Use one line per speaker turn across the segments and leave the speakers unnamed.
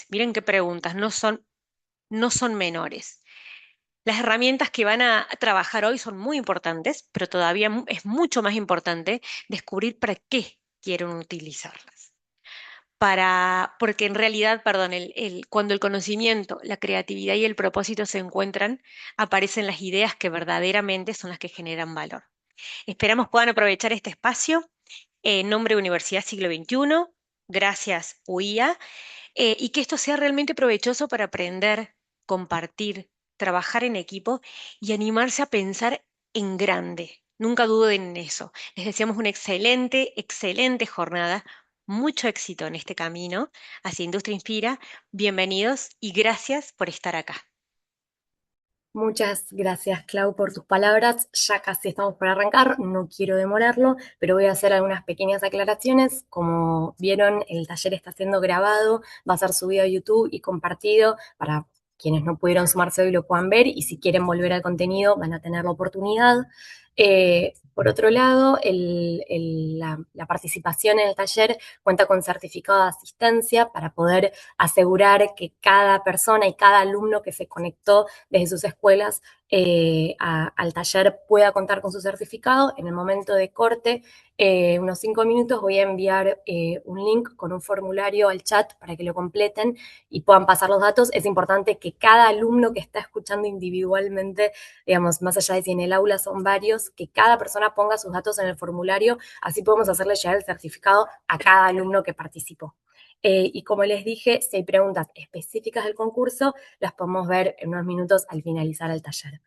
Miren qué preguntas, no son menores. Las herramientas que van a trabajar hoy son muy importantes, pero todavía es mucho más importante descubrir para qué quieren utilizarlas. Porque en realidad, perdón, cuando el conocimiento, la creatividad y el propósito se encuentran, aparecen las ideas que verdaderamente son las que generan valor. Esperamos puedan aprovechar este espacio en nombre de Universidad Siglo XXI. Gracias, UIA, y que esto sea realmente provechoso para aprender, compartir, trabajar en equipo y animarse a pensar en grande. Nunca duden en eso. Les deseamos una excelente, excelente jornada. Mucho éxito en este camino hacia Industria Inspira. Bienvenidos y gracias por estar acá.
Muchas gracias, Clau, por tus palabras. Ya casi estamos por arrancar, no quiero demorarlo, pero voy a hacer algunas pequeñas aclaraciones. Como vieron, el taller está siendo grabado, va a ser subido a YouTube y compartido para quienes no pudieron sumarse hoy lo puedan ver y si quieren volver al contenido van a tener la oportunidad. Por otro lado, la participación en el taller cuenta con certificado de asistencia para poder asegurar que cada persona y cada alumno que se conectó desde sus escuelas al taller pueda contar con su certificado. En el momento de corte, unos 5 minutos, voy a enviar un link con un formulario al chat para que lo completen y puedan pasar los datos. Es importante que cada alumno que está escuchando individualmente, digamos, más allá de si en el aula son varios, que cada persona ponga sus datos en el formulario, así podemos hacerle llegar el certificado a cada alumno que participó. Y como les dije, si hay preguntas específicas del concurso, las podemos ver en unos minutos al finalizar el taller.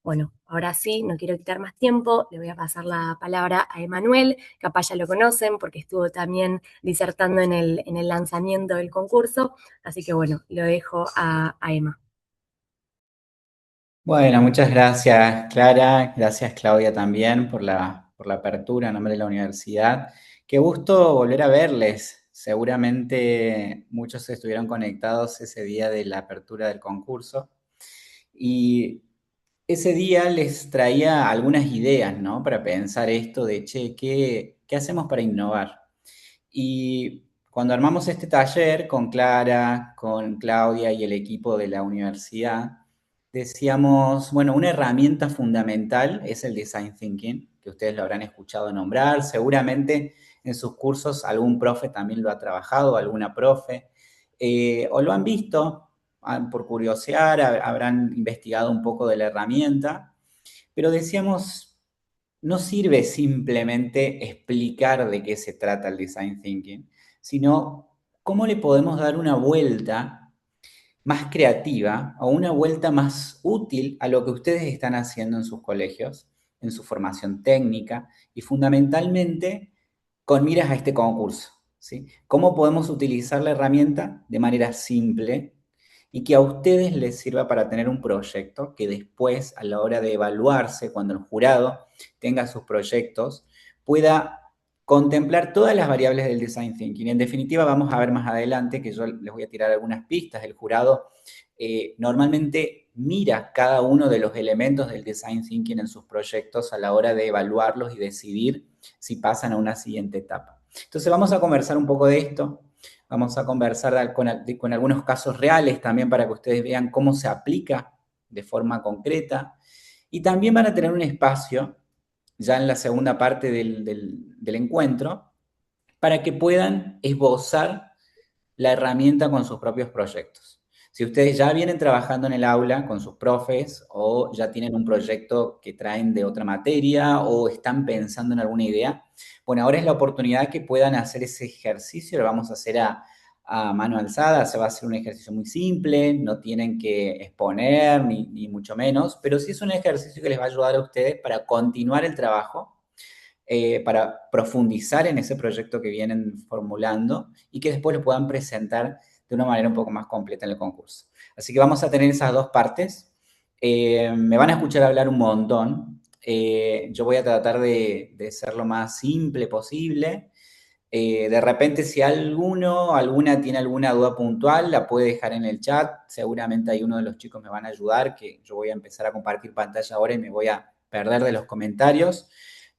Bueno, ahora sí, no quiero quitar más tiempo, le voy a pasar la palabra a Emanuel, capaz ya lo conocen porque estuvo también disertando en el lanzamiento del concurso, así que bueno, lo dejo a Emma.
Bueno, muchas gracias, Clara. Gracias, Claudia, también por la apertura en nombre de la universidad. Qué gusto volver a verles. Seguramente muchos estuvieron conectados ese día de la apertura del concurso. Y ese día les traía algunas ideas, ¿no? Para pensar esto de, che, ¿qué hacemos para innovar? Y cuando armamos este taller con Clara, con Claudia y el equipo de la universidad, decíamos, bueno, una herramienta fundamental es el design thinking, que ustedes lo habrán escuchado nombrar, seguramente en sus cursos algún profe también lo ha trabajado, alguna profe, o lo han visto por curiosear, habrán investigado un poco de la herramienta, pero decíamos, no sirve simplemente explicar de qué se trata el design thinking, sino cómo le podemos dar una vuelta más creativa o una vuelta más útil a lo que ustedes están haciendo en sus colegios, en su formación técnica y fundamentalmente con miras a este concurso. ¿Sí? ¿Cómo podemos utilizar la herramienta de manera simple y que a ustedes les sirva para tener un proyecto que después, a la hora de evaluarse, cuando el jurado tenga sus proyectos, pueda contemplar todas las variables del design thinking? En definitiva, vamos a ver más adelante que yo les voy a tirar algunas pistas. El jurado normalmente mira cada uno de los elementos del design thinking en sus proyectos a la hora de evaluarlos y decidir si pasan a una siguiente etapa. Entonces vamos a conversar un poco de esto, vamos a conversar con algunos casos reales también para que ustedes vean cómo se aplica de forma concreta y también van a tener un espacio ya en la segunda parte del encuentro para que puedan esbozar la herramienta con sus propios proyectos. Si ustedes ya vienen trabajando en el aula con sus profes o ya tienen un proyecto que traen de otra materia o están pensando en alguna idea, bueno, ahora es la oportunidad que puedan hacer ese ejercicio, lo vamos a hacer a mano alzada, se va a hacer un ejercicio muy simple, no tienen que exponer ni mucho menos, pero sí es un ejercicio que les va a ayudar a ustedes para continuar el trabajo, para profundizar en ese proyecto que vienen formulando y que después lo puedan presentar de una manera un poco más completa en el concurso. Así que vamos a tener esas dos partes. Me van a escuchar hablar un montón. Yo voy a tratar de ser lo más simple posible. De repente, si alguna tiene alguna duda puntual, la puede dejar en el chat. Seguramente hay uno de los chicos me van a ayudar, que yo voy a empezar a compartir pantalla ahora y me voy a perder de los comentarios.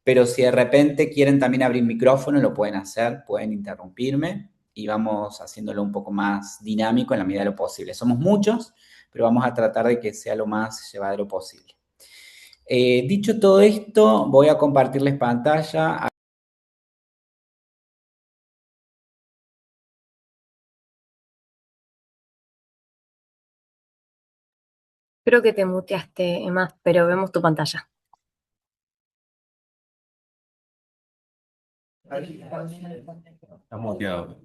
Pero si de repente quieren también abrir micrófono, lo pueden hacer, pueden interrumpirme y vamos haciéndolo un poco más dinámico en la medida de lo posible. Somos muchos, pero vamos a tratar de que sea lo más llevadero posible. Dicho todo esto, voy a compartirles pantalla.
Creo que te muteaste, Emma, pero vemos tu pantalla.
Está muteado.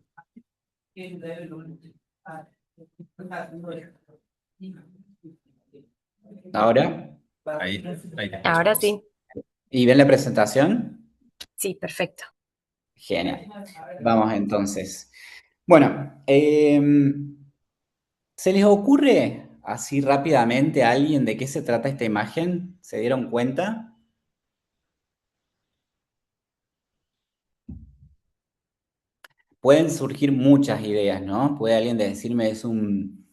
Ahora,
Ahí te
Ahora
escuchamos.
sí,
¿y ven la presentación?
sí, perfecto.
Genial. Vamos entonces. Bueno, ¿se les ocurre así rápidamente a alguien de qué se trata esta imagen? ¿Se dieron cuenta? Pueden surgir muchas ideas, ¿no? Puede alguien decirme es un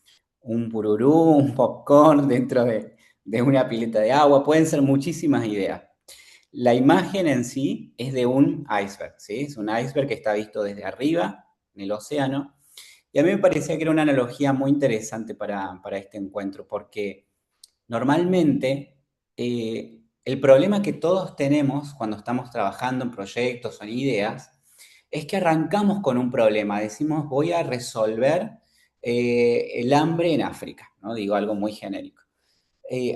pururú, un popcorn dentro de una pileta de agua. Pueden ser muchísimas ideas. La imagen en sí es de un iceberg, ¿sí? Es un iceberg que está visto desde arriba, en el océano. Y a mí me parecía que era una analogía muy interesante para este encuentro, porque normalmente el problema que todos tenemos cuando estamos trabajando en proyectos o en ideas es que arrancamos con un problema, decimos voy a resolver el hambre en África, ¿no? Digo algo muy genérico.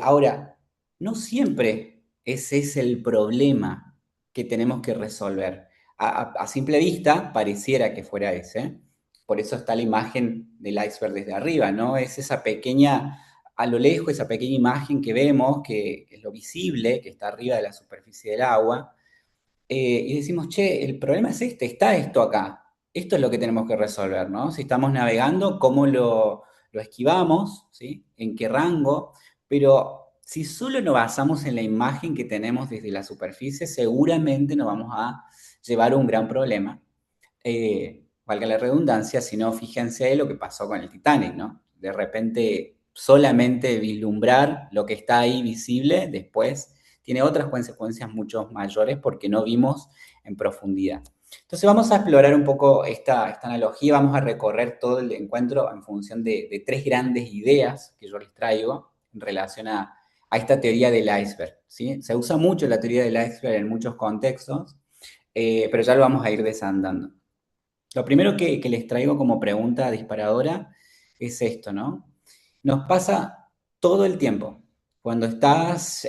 Ahora, no siempre ese es el problema que tenemos que resolver. A simple vista pareciera que fuera ese. Por eso está la imagen del iceberg desde arriba, ¿no? Es esa pequeña, a lo lejos, esa pequeña imagen que vemos, que es lo visible, que está arriba de la superficie del agua, y decimos, che, el problema es este, está esto acá. Esto es lo que tenemos que resolver, ¿no? Si estamos navegando, ¿cómo lo esquivamos? ¿Sí? ¿En qué rango? Pero si solo nos basamos en la imagen que tenemos desde la superficie, seguramente nos vamos a llevar un gran problema. Valga la redundancia, si no, fíjense lo que pasó con el Titanic, ¿no? De repente, solamente vislumbrar lo que está ahí visible, después tiene otras consecuencias mucho mayores porque no vimos en profundidad. Entonces vamos a explorar un poco esta analogía, vamos a recorrer todo el encuentro en función de tres grandes ideas que yo les traigo en relación a esta teoría del iceberg, ¿sí? Se usa mucho la teoría del iceberg en muchos contextos, pero ya lo vamos a ir desandando. Lo primero que les traigo como pregunta disparadora es esto, ¿no? Nos pasa todo el tiempo. Cuando estás,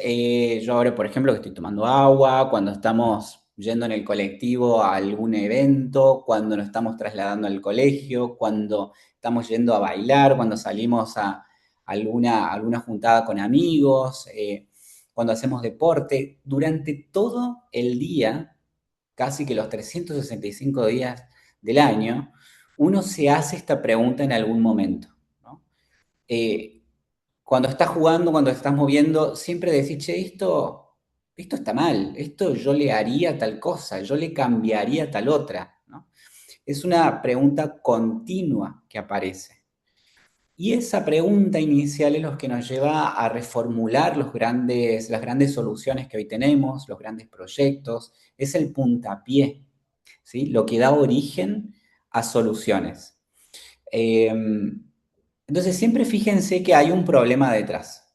yo ahora por ejemplo que estoy tomando agua, cuando estamos yendo en el colectivo a algún evento, cuando nos estamos trasladando al colegio, cuando estamos yendo a bailar, cuando salimos a alguna juntada con amigos, cuando hacemos deporte, durante todo el día, casi que los 365 días del año, uno se hace esta pregunta en algún momento, ¿no? Eh, Cuando estás jugando, cuando estás moviendo, siempre decís, che, esto está mal, esto yo le haría tal cosa, yo le cambiaría tal otra, ¿no? Es una pregunta continua que aparece. Y esa pregunta inicial es lo que nos lleva a reformular las grandes soluciones que hoy tenemos, los grandes proyectos, es el puntapié, ¿sí? Lo que da origen a soluciones. Eh, entonces, siempre fíjense que hay un problema detrás.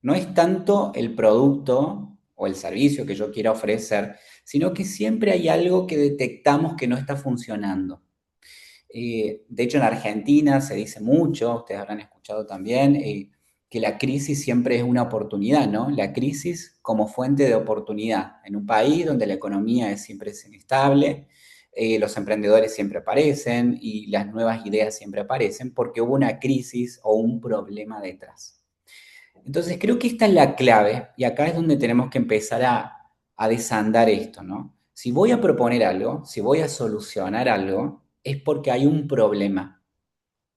No es tanto el producto o el servicio que yo quiera ofrecer, sino que siempre hay algo que detectamos que no está funcionando. De hecho, en Argentina se dice mucho, ustedes habrán escuchado también, que la crisis siempre es una oportunidad, ¿no? La crisis como fuente de oportunidad. En un país donde la economía siempre es inestable, los emprendedores siempre aparecen y las nuevas ideas siempre aparecen porque hubo una crisis o un problema detrás. Entonces, creo que esta es la clave y acá es donde tenemos que empezar a desandar esto, ¿no? Si voy a proponer algo, si voy a solucionar algo, es porque hay un problema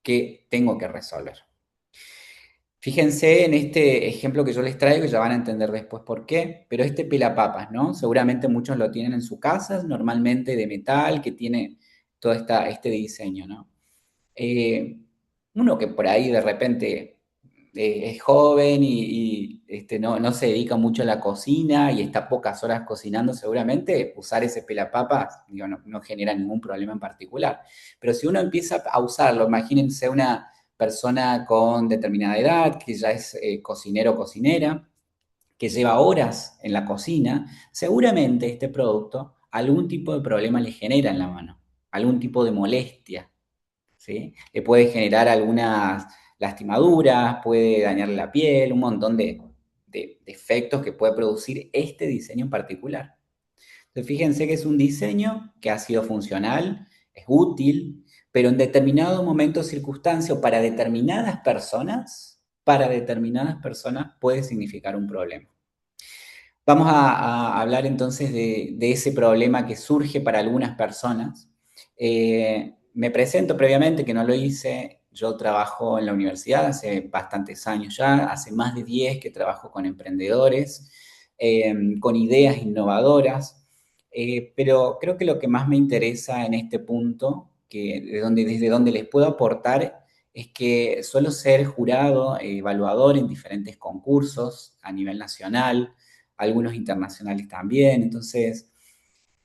que tengo que resolver. Fíjense en este ejemplo que yo les traigo y ya van a entender después por qué, pero este pelapapas, ¿no? Seguramente muchos lo tienen en su casa, normalmente de metal, que tiene todo este diseño, ¿no? Eh, Uno que por ahí de repente es joven y no se dedica mucho a la cocina y está pocas horas cocinando, seguramente usar ese pelapapas, digo, no genera ningún problema en particular. Pero si uno empieza a usarlo, imagínense una persona con determinada edad, que ya es cocinero o cocinera, que lleva horas en la cocina, seguramente este producto algún tipo de problema le genera en la mano, algún tipo de molestia. ¿Sí? Le puede generar algunas lastimaduras, puede dañarle la piel, un montón de efectos que puede producir este diseño en particular. Entonces, fíjense que es un diseño que ha sido funcional, es útil, pero en determinado momento o circunstancia o para determinadas personas puede significar un problema. Vamos a hablar entonces de ese problema que surge para algunas personas. Me presento previamente, que no lo hice. Yo trabajo en la universidad hace bastantes años ya, hace más de 10 que trabajo con emprendedores, con ideas innovadoras, pero creo que lo que más me interesa en este punto, desde donde les puedo aportar, es que suelo ser jurado, evaluador en diferentes concursos a nivel nacional, algunos internacionales también. Entonces,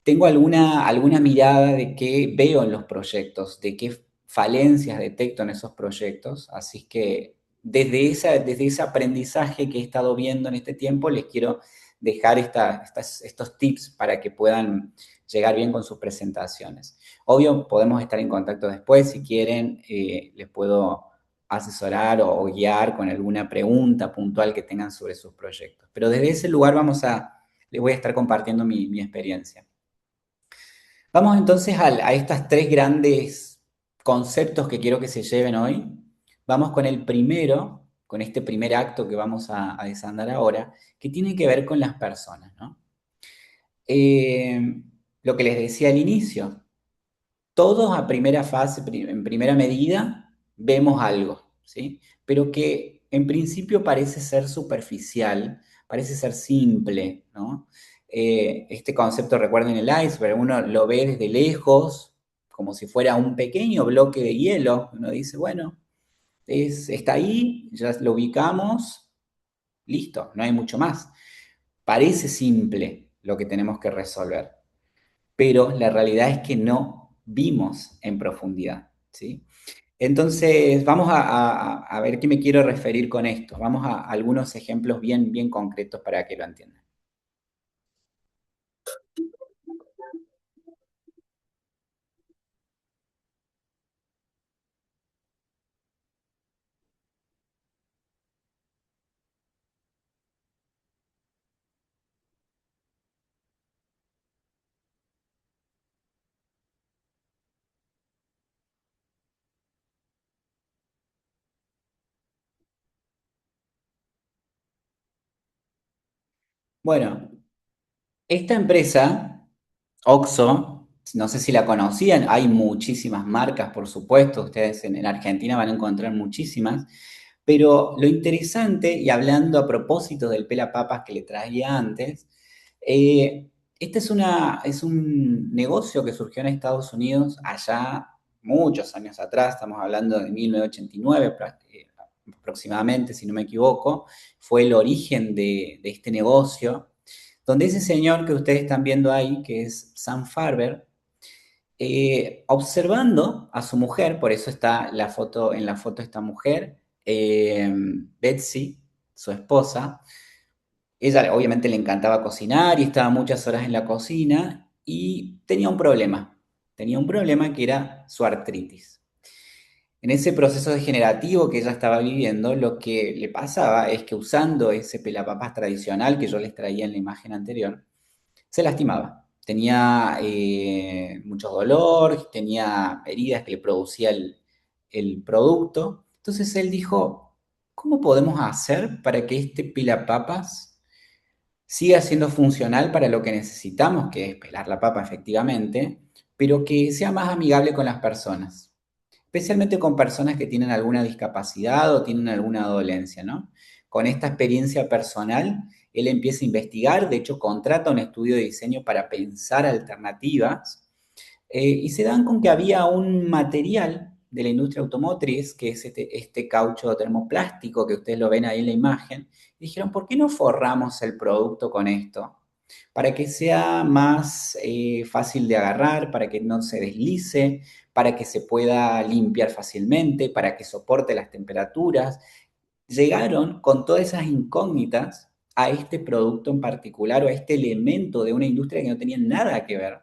tengo alguna mirada de qué veo en los proyectos, de qué falencias detecto en esos proyectos. Así que desde ese aprendizaje que he estado viendo en este tiempo, les quiero dejar estos tips para que puedan llegar bien con sus presentaciones. Obvio, podemos estar en contacto después. Si quieren, les puedo asesorar o guiar con alguna pregunta puntual que tengan sobre sus proyectos. Pero desde ese lugar les voy a estar compartiendo mi experiencia. Vamos entonces a estas tres grandes conceptos que quiero que se lleven hoy. Vamos con el primero, con este primer acto que vamos a desandar ahora, que tiene que ver con las personas, ¿no? Lo que les decía al inicio, todos a primera fase, en primera medida, vemos algo, ¿sí? Pero que en principio parece ser superficial, parece ser simple, ¿no? Este concepto, recuerden el iceberg, uno lo ve desde lejos, como si fuera un pequeño bloque de hielo. Uno dice, bueno, está ahí, ya lo ubicamos, listo, no hay mucho más. Parece simple lo que tenemos que resolver, pero la realidad es que no vimos en profundidad, ¿sí? Entonces, vamos a ver qué me quiero referir con esto. Vamos a algunos ejemplos bien concretos para que lo entiendan. Bueno, esta empresa, OXXO, no sé si la conocían, hay muchísimas marcas, por supuesto, ustedes en Argentina van a encontrar muchísimas, pero lo interesante, y hablando a propósito del pelapapas que le traía antes, este es un negocio que surgió en Estados Unidos allá muchos años atrás, estamos hablando de 1989 aproximadamente, si no me equivoco, fue el origen de este negocio, donde ese señor que ustedes están viendo ahí, que es Sam Farber, observando a su mujer, por eso está en la foto esta mujer, Betsy, su esposa. Ella obviamente le encantaba cocinar y estaba muchas horas en la cocina y tenía un problema que era su artritis. En ese proceso degenerativo que ella estaba viviendo, lo que le pasaba es que usando ese pelapapas tradicional que yo les traía en la imagen anterior, se lastimaba. Tenía mucho dolor, tenía heridas que le producía el producto. Entonces él dijo, ¿cómo podemos hacer para que este pelapapas siga siendo funcional para lo que necesitamos, que es pelar la papa efectivamente, pero que sea más amigable con las personas? Especialmente con personas que tienen alguna discapacidad o tienen alguna dolencia, ¿no? Con esta experiencia personal, él empieza a investigar, de hecho contrata un estudio de diseño para pensar alternativas, y se dan con que había un material de la industria automotriz, que es este caucho termoplástico que ustedes lo ven ahí en la imagen, y dijeron, ¿por qué no forramos el producto con esto? Para que sea más fácil de agarrar, para que no se deslice, para que se pueda limpiar fácilmente, para que soporte las temperaturas. Llegaron con todas esas incógnitas a este producto en particular o a este elemento de una industria que no tenía nada que ver,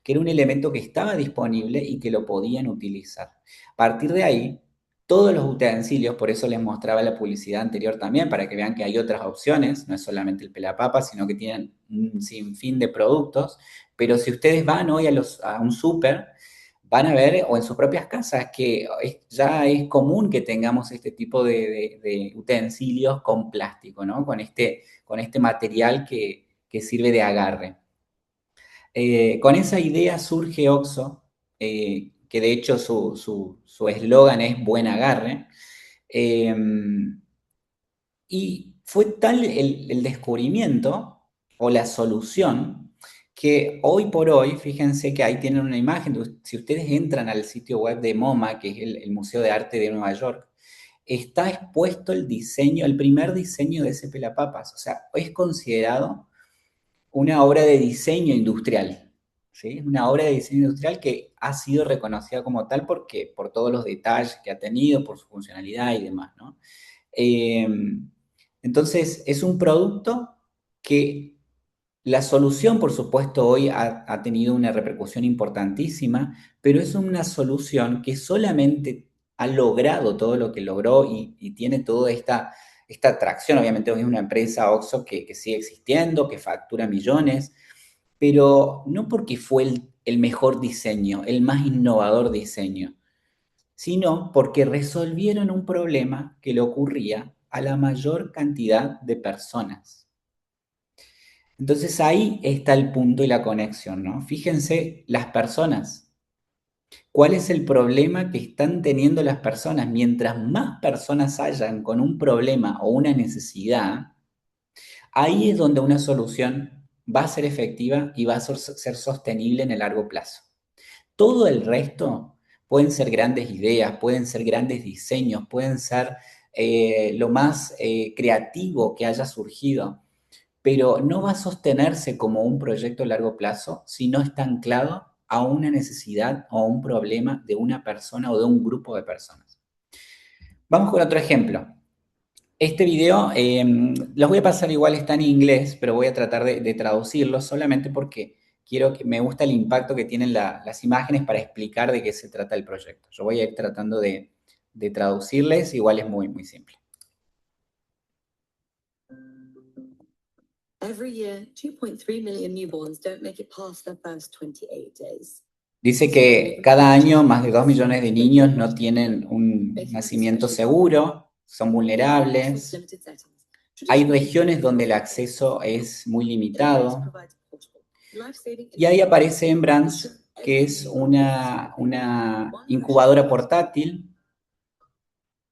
que era un elemento que estaba disponible y que lo podían utilizar. A partir de ahí, todos los utensilios, por eso les mostraba la publicidad anterior también, para que vean que hay otras opciones, no es solamente el pelapapa, sino que tienen un sinfín de productos, pero si ustedes van hoy a un súper, van a ver, o en sus propias casas, que ya es común que tengamos este tipo de utensilios con plástico, ¿no? Con este material que sirve de agarre. Con esa idea surge OXXO, que de hecho su eslogan es Buen Agarre, eh, y fue tal el descubrimiento o la solución que hoy por hoy, fíjense que ahí tienen una imagen, si ustedes entran al sitio web de MoMA, que es el Museo de Arte de Nueva York, está expuesto el diseño, el primer diseño de ese pelapapas, o sea, es considerado una obra de diseño industrial, ¿sí? Una obra de diseño industrial que ha sido reconocida como tal porque, por todos los detalles que ha tenido, por su funcionalidad y demás, ¿no? Eh, entonces, es un producto que la solución, por supuesto, hoy ha tenido una repercusión importantísima, pero es una solución que solamente ha logrado todo lo que logró y tiene toda esta atracción. Obviamente hoy es una empresa, OXXO, que sigue existiendo, que factura millones, pero no porque fue el mejor diseño, el más innovador diseño, sino porque resolvieron un problema que le ocurría a la mayor cantidad de personas. Entonces ahí está el punto y la conexión, ¿no? Fíjense, las personas. ¿Cuál es el problema que están teniendo las personas? Mientras más personas hayan con un problema o una necesidad, ahí es donde una solución va a ser efectiva y va a ser sostenible en el largo plazo. Todo el resto pueden ser grandes ideas, pueden ser grandes diseños, pueden ser lo más creativo que haya surgido, pero no va a sostenerse como un proyecto a largo plazo si no está anclado a una necesidad o a un problema de una persona o de un grupo de personas. Vamos con otro ejemplo. Este video, los voy a pasar igual, está en inglés, pero voy a tratar de traducirlo solamente porque me gusta el impacto que tienen las imágenes para explicar de qué se trata el proyecto. Yo voy a ir tratando de traducirles, igual es muy, muy simple.
Every year, 2.3 million newborns don't make it past their first 28 days.
Dice que cada año más de 2 millones de niños no tienen un nacimiento seguro, son vulnerables. Hay regiones donde el acceso es muy limitado. Y ahí aparece Embrance, que es una incubadora portátil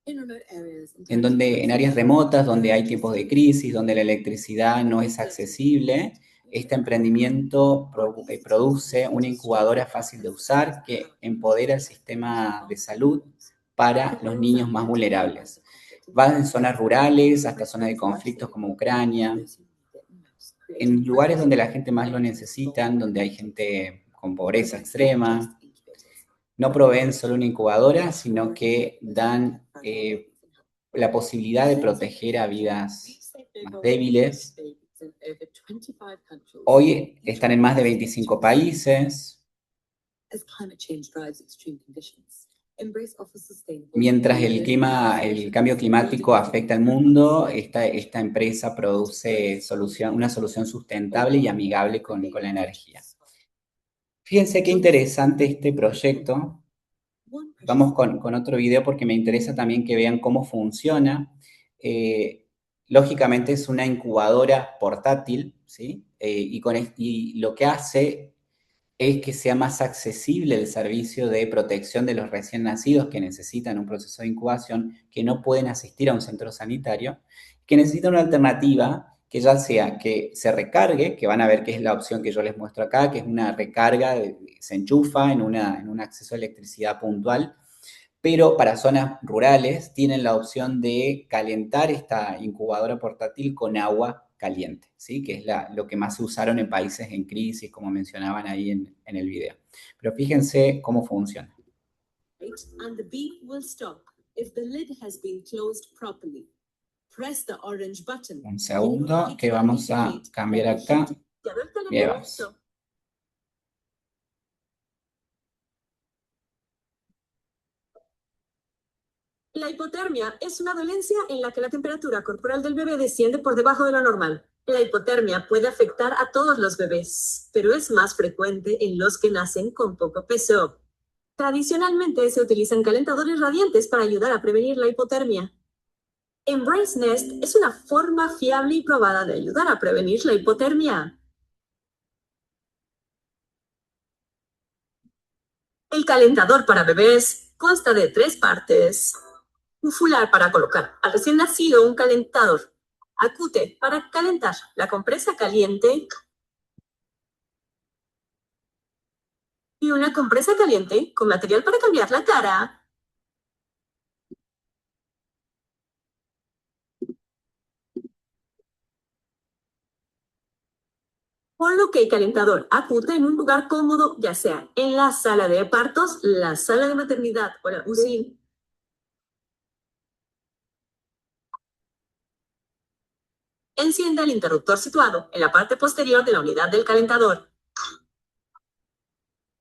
en áreas remotas, donde hay tiempos de crisis, donde la electricidad no es accesible. Este emprendimiento produce una incubadora fácil de usar que empodera el sistema de salud para los niños más vulnerables. Va en zonas rurales hasta zonas de conflictos como Ucrania, en lugares donde la gente más lo necesita, donde hay gente con pobreza extrema. No proveen solo una incubadora, sino que dan la posibilidad de proteger a vidas más débiles. Hoy están en más de 25 países. Mientras el cambio climático afecta al mundo, esta empresa produce una solución sustentable y amigable con la energía. Fíjense qué interesante este proyecto. Vamos con otro video porque me interesa también que vean cómo funciona. Lógicamente es una incubadora portátil, ¿sí? Y lo que hace es que sea más accesible el servicio de protección de los recién nacidos que necesitan un proceso de incubación, que no pueden asistir a un centro sanitario, que necesitan una alternativa que ya sea que se recargue, que van a ver que es la opción que yo les muestro acá, que es una recarga, se enchufa en un acceso a electricidad puntual, pero para zonas rurales tienen la opción de calentar esta incubadora portátil con agua caliente, ¿sí? Que es lo que más se usaron en países en crisis, como mencionaban ahí en el video. Pero fíjense cómo funciona.
And the beep will stop if the lid has been closed properly. Press the orange button.
Un segundo, que vamos a cambiar acá. Y ahí vamos.
La hipotermia es una dolencia en la que la temperatura corporal del bebé desciende por debajo de lo normal. La hipotermia puede afectar a todos los bebés, pero es más frecuente en los que nacen con poco peso. Tradicionalmente se utilizan calentadores radiantes para ayudar a prevenir la hipotermia. Embrace Nest es una forma fiable y probada de ayudar a prevenir la hipotermia. El calentador para bebés consta de 3 partes. Un fular para colocar al recién nacido un calentador. Acute para calentar la compresa caliente. Y una compresa caliente con material para cambiar la cara. Coloque el calentador acute en un lugar cómodo, ya sea en la sala de partos, la sala de maternidad o la UCI. Encienda el interruptor situado en la parte posterior de la unidad del calentador.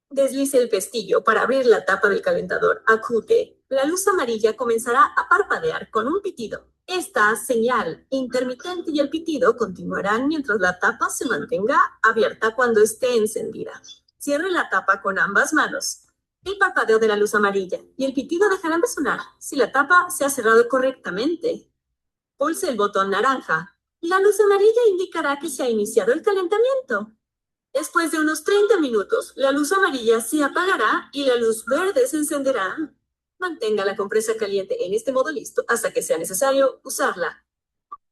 Deslice el pestillo para abrir la tapa del calentador acute. La luz amarilla comenzará a parpadear con un pitido. Esta señal intermitente y el pitido continuarán mientras la tapa se mantenga abierta cuando esté encendida. Cierre la tapa con ambas manos. El parpadeo de la luz amarilla y el pitido dejarán de sonar si la tapa se ha cerrado correctamente. Pulse el botón naranja. La luz amarilla indicará que se ha iniciado el calentamiento. Después de unos 30 minutos, la luz amarilla se apagará y la luz verde se encenderá. Mantenga la compresa caliente en este modo listo hasta que sea necesario usarla.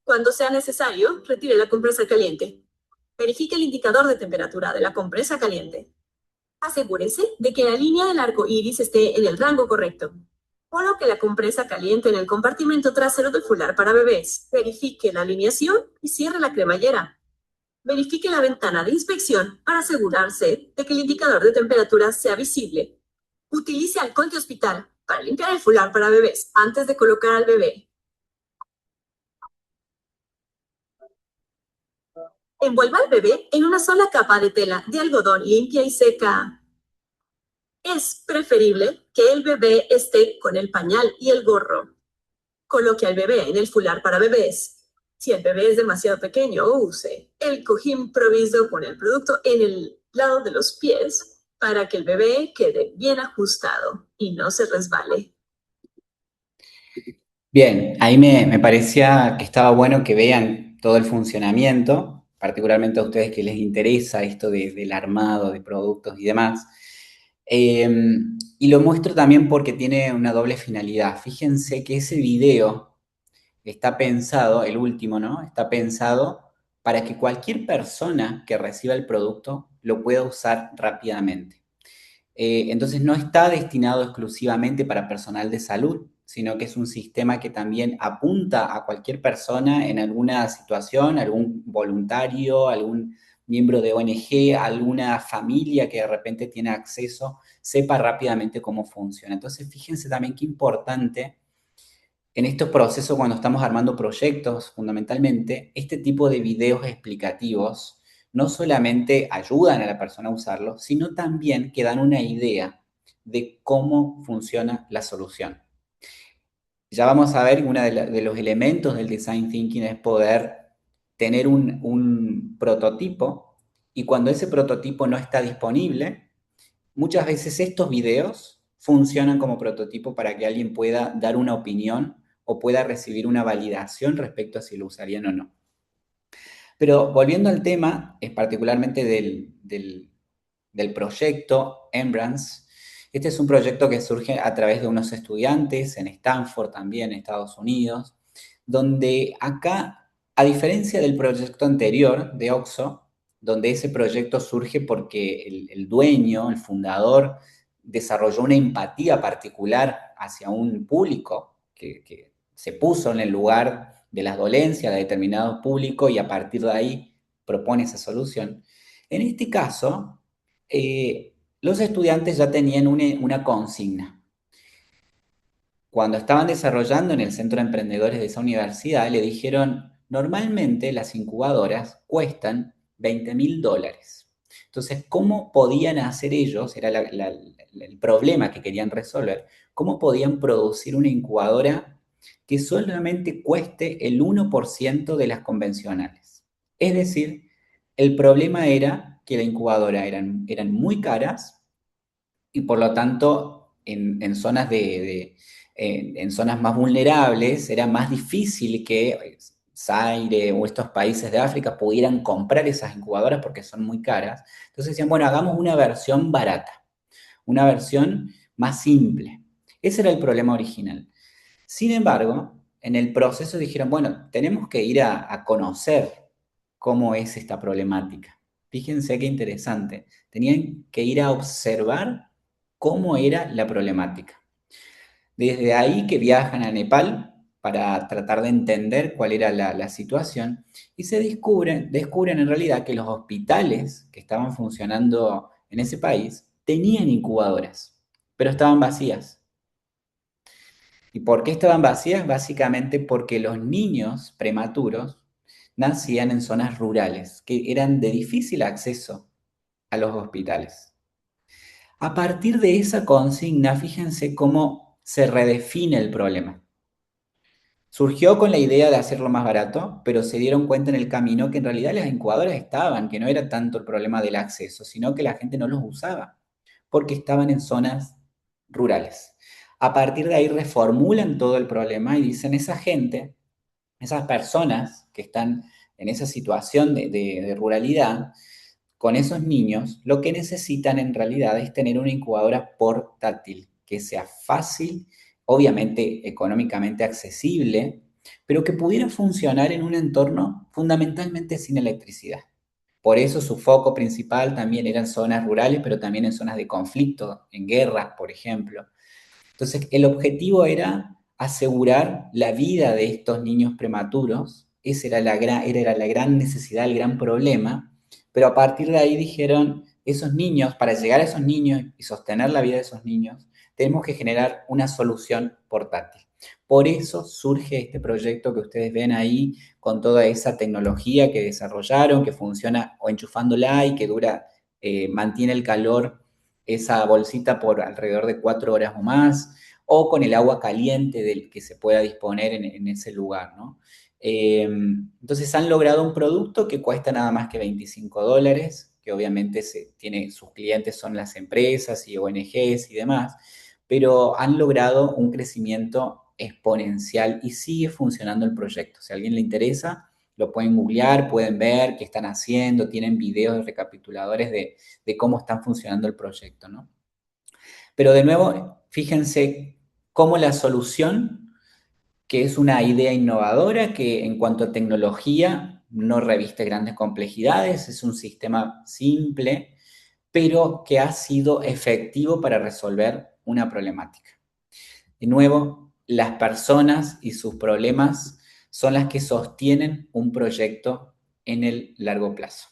Cuando sea necesario, retire la compresa caliente. Verifique el indicador de temperatura de la compresa caliente. Asegúrese de que la línea del arco iris esté en el rango correcto. Coloque la compresa caliente en el compartimento trasero del fular para bebés. Verifique la alineación y cierre la cremallera. Verifique la ventana de inspección para asegurarse de que el indicador de temperatura sea visible. Utilice alcohol de hospital para limpiar el fular para bebés antes de colocar al bebé. Envuelva al bebé en una sola capa de tela de algodón limpia y seca. Es preferible que el bebé esté con el pañal y el gorro. Coloque al bebé en el fular para bebés. Si el bebé es demasiado pequeño, use el cojín provisto con el producto en el lado de los pies para que el bebé quede bien ajustado y no se resbale.
Bien, ahí me parecía que estaba bueno que vean todo el funcionamiento, particularmente a ustedes que les interesa esto del armado de productos y demás. Y lo muestro también porque tiene una doble finalidad. Fíjense que ese video está pensado, el último, ¿no? Está pensado para que cualquier persona que reciba el producto lo pueda usar rápidamente. Entonces no está destinado exclusivamente para personal de salud, sino que es un sistema que también apunta a cualquier persona en alguna situación, algún voluntario, algún miembro de ONG, alguna familia que de repente tiene acceso, sepa rápidamente cómo funciona. Entonces fíjense también qué importante en estos procesos cuando estamos armando proyectos, fundamentalmente, este tipo de videos explicativos no solamente ayudan a la persona a usarlo, sino también que dan una idea de cómo funciona la solución. Ya vamos a ver, uno de los elementos del design thinking es poder tener un prototipo y cuando ese prototipo no está disponible, muchas veces estos videos funcionan como prototipo para que alguien pueda dar una opinión o pueda recibir una validación respecto a si lo usarían o no. Pero volviendo al tema, es particularmente del proyecto Embrace, este es un proyecto que surge a través de unos estudiantes en Stanford también, en Estados Unidos, donde acá, a diferencia del proyecto anterior de OXXO, donde ese proyecto surge porque el dueño, el fundador desarrolló una empatía particular hacia un público que se puso en el lugar de las dolencias de determinado público y a partir de ahí propone esa solución. En este caso, los estudiantes ya tenían una consigna. Cuando estaban desarrollando en el Centro de Emprendedores de esa universidad, le dijeron, normalmente las incubadoras cuestan $20.000. Entonces, ¿cómo podían hacer ellos? Era el problema que querían resolver. ¿Cómo podían producir una incubadora que solamente cueste el 1% de las convencionales? Es decir, el problema era que la incubadora eran muy caras y por lo tanto en zonas en zonas más vulnerables era más difícil que Zaire o estos países de África pudieran comprar esas incubadoras porque son muy caras. Entonces decían, bueno, hagamos una versión barata, una versión más simple. Ese era el problema original. Sin embargo, en el proceso dijeron, bueno, tenemos que ir a conocer cómo es esta problemática. Fíjense qué interesante. Tenían que ir a observar cómo era la problemática. Desde ahí que viajan a Nepal para tratar de entender cuál era la situación y se descubren en realidad que los hospitales que estaban funcionando en ese país tenían incubadoras, pero estaban vacías. ¿Y por qué estaban vacías? Básicamente porque los niños prematuros nacían en zonas rurales, que eran de difícil acceso a los hospitales. A partir de esa consigna, fíjense cómo se redefine el problema. Surgió con la idea de hacerlo más barato, pero se dieron cuenta en el camino que en realidad las incubadoras estaban, que no era tanto el problema del acceso, sino que la gente no los usaba, porque estaban en zonas rurales. A partir de ahí reformulan todo el problema y dicen, esa gente, esas personas que están en esa situación de ruralidad, con esos niños, lo que necesitan en realidad es tener una incubadora portátil, que sea fácil, obviamente económicamente accesible, pero que pudiera funcionar en un entorno fundamentalmente sin electricidad. Por eso su foco principal también eran zonas rurales, pero también en zonas de conflicto, en guerras, por ejemplo. Entonces, el objetivo era asegurar la vida de estos niños prematuros. Esa era la gran necesidad, el gran problema. Pero a partir de ahí dijeron, esos niños, para llegar a esos niños y sostener la vida de esos niños, tenemos que generar una solución portátil. Por eso surge este proyecto que ustedes ven ahí, con toda esa tecnología que desarrollaron, que funciona o enchufándola y que dura, mantiene el calor esa bolsita por alrededor de 4 horas o más, o con el agua caliente del que se pueda disponer en ese lugar, ¿no? Entonces han logrado un producto que cuesta nada más que $25, que obviamente sus clientes son las empresas y ONGs y demás, pero han logrado un crecimiento exponencial y sigue funcionando el proyecto. Si a alguien le interesa, lo pueden googlear, pueden ver qué están haciendo, tienen videos recapituladores de cómo están funcionando el proyecto, ¿no? Pero de nuevo, fíjense cómo la solución, que es una idea innovadora, que en cuanto a tecnología no reviste grandes complejidades, es un sistema simple, pero que ha sido efectivo para resolver una problemática. De nuevo, las personas y sus problemas son las que sostienen un proyecto en el largo plazo.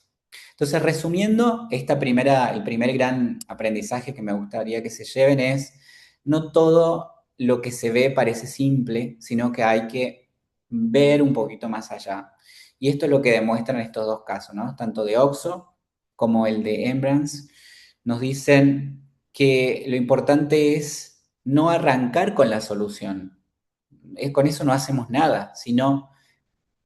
Entonces, resumiendo, el primer gran aprendizaje que me gustaría que se lleven es, no todo lo que se ve parece simple, sino que hay que ver un poquito más allá. Y esto es lo que demuestran estos dos casos, ¿no? Tanto de Oxo como el de Embrace, nos dicen que lo importante es no arrancar con la solución. Con eso no hacemos nada, sino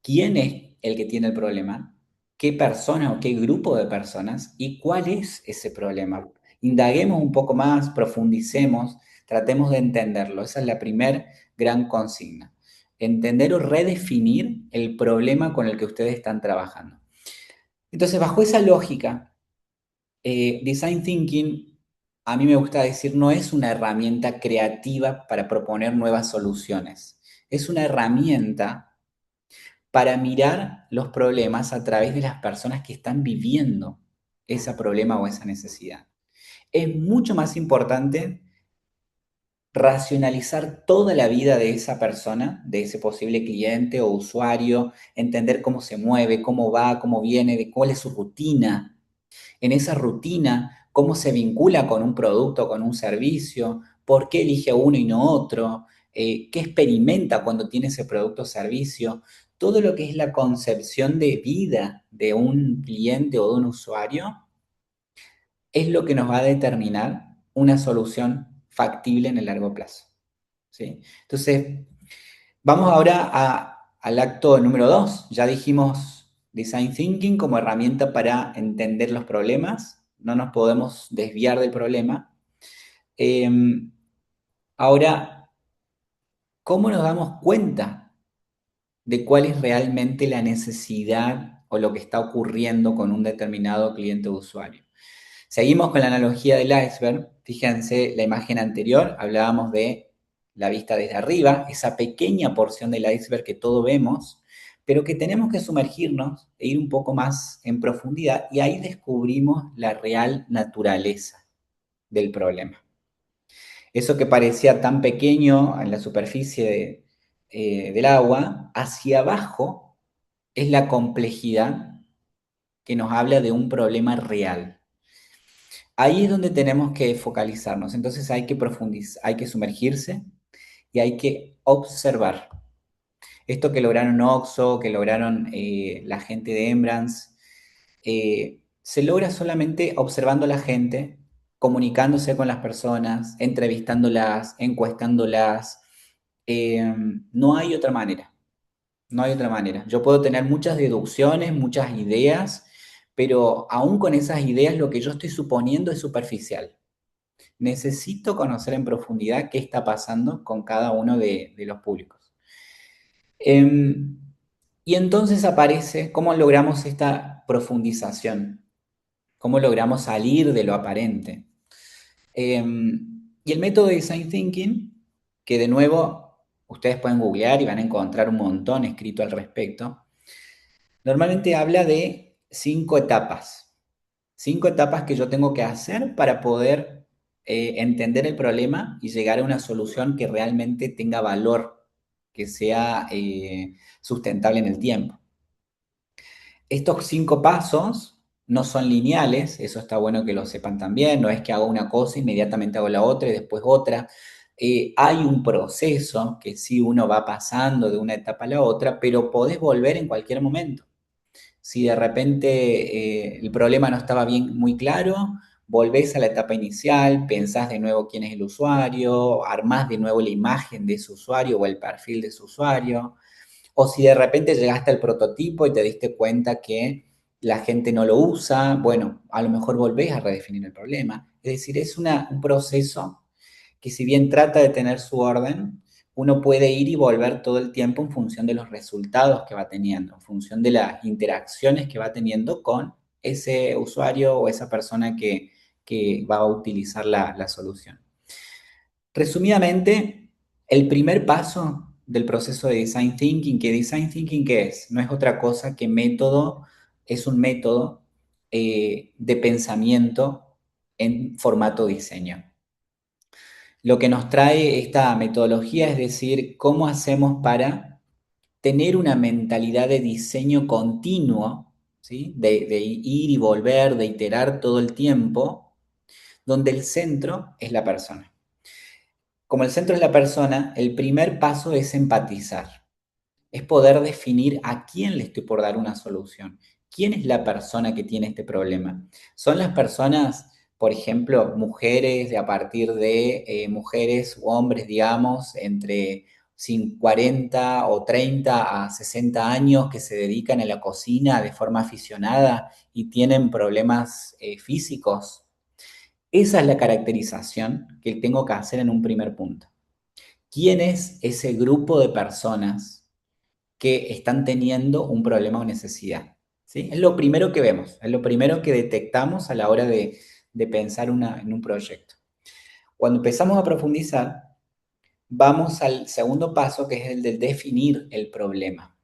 quién es el que tiene el problema, qué persona o qué grupo de personas y cuál es ese problema. Indaguemos un poco más, profundicemos, tratemos de entenderlo. Esa es la primer gran consigna. Entender o redefinir el problema con el que ustedes están trabajando. Entonces, bajo esa lógica, Design Thinking, a mí me gusta decir, no es una herramienta creativa para proponer nuevas soluciones. Es una herramienta para mirar los problemas a través de las personas que están viviendo ese problema o esa necesidad. Es mucho más importante racionalizar toda la vida de esa persona, de ese posible cliente o usuario, entender cómo se mueve, cómo va, cómo viene, de cuál es su rutina. En esa rutina, cómo se vincula con un producto, con un servicio, por qué elige uno y no otro, qué experimenta cuando tiene ese producto o servicio. Todo lo que es la concepción de vida de un cliente o de un usuario es lo que nos va a determinar una solución factible en el largo plazo. ¿Sí? Entonces, vamos ahora al acto número 2. Ya dijimos Design Thinking como herramienta para entender los problemas. No nos podemos desviar del problema. Ahora, ¿cómo nos damos cuenta de cuál es realmente la necesidad o lo que está ocurriendo con un determinado cliente o usuario? Seguimos con la analogía del iceberg. Fíjense, la imagen anterior hablábamos de la vista desde arriba, esa pequeña porción del iceberg que todos vemos, pero que tenemos que sumergirnos e ir un poco más en profundidad y ahí descubrimos la real naturaleza del problema. Eso que parecía tan pequeño en la superficie del agua, hacia abajo es la complejidad que nos habla de un problema real. Ahí es donde tenemos que focalizarnos. Entonces hay que profundizar, hay que sumergirse y hay que observar. Esto que lograron Oxo, que lograron la gente de Embrance, se logra solamente observando a la gente, comunicándose con las personas, entrevistándolas, encuestándolas. No hay otra manera. No hay otra manera. Yo puedo tener muchas deducciones, muchas ideas, pero aún con esas ideas lo que yo estoy suponiendo es superficial. Necesito conocer en profundidad qué está pasando con cada uno de los públicos. Y entonces aparece cómo logramos esta profundización, cómo logramos salir de lo aparente. Y el método de Design Thinking, que de nuevo ustedes pueden googlear y van a encontrar un montón escrito al respecto, normalmente habla de 5 etapas. 5 etapas que yo tengo que hacer para poder entender el problema y llegar a una solución que realmente tenga valor, que sea sustentable en el tiempo. Estos 5 pasos no son lineales, eso está bueno que lo sepan también, no es que hago una cosa, inmediatamente hago la otra y después otra. Hay un proceso que sí uno va pasando de una etapa a la otra, pero podés volver en cualquier momento. Si de repente el problema no estaba bien muy claro, volvés a la etapa inicial, pensás de nuevo quién es el usuario, armás de nuevo la imagen de ese usuario o el perfil de su usuario, o si de repente llegaste al prototipo y te diste cuenta que la gente no lo usa, bueno, a lo mejor volvés a redefinir el problema. Es decir, es un proceso que si bien trata de tener su orden, uno puede ir y volver todo el tiempo en función de los resultados que va teniendo, en función de las interacciones que va teniendo con ese usuario o esa persona que va a utilizar la solución. Resumidamente, el primer paso del proceso de Design Thinking, que Design Thinking, ¿qué es? No es otra cosa que método, es un método de pensamiento en formato diseño. Lo que nos trae esta metodología es decir, cómo hacemos para tener una mentalidad de diseño continuo, ¿sí? De ir y volver, de iterar todo el tiempo, donde el centro es la persona. Como el centro es la persona, el primer paso es empatizar, es poder definir a quién le estoy por dar una solución. ¿Quién es la persona que tiene este problema? ¿Son las personas, por ejemplo, mujeres de a partir de mujeres u hombres, digamos, entre 40 o 30 a 60 años que se dedican a la cocina de forma aficionada y tienen problemas físicos? Esa es la caracterización que tengo que hacer en un primer punto. ¿Quién es ese grupo de personas que están teniendo un problema o necesidad? ¿Sí? Es lo primero que vemos, es lo primero que detectamos a la hora de pensar en un proyecto. Cuando empezamos a profundizar, vamos al segundo paso, que es el de definir el problema.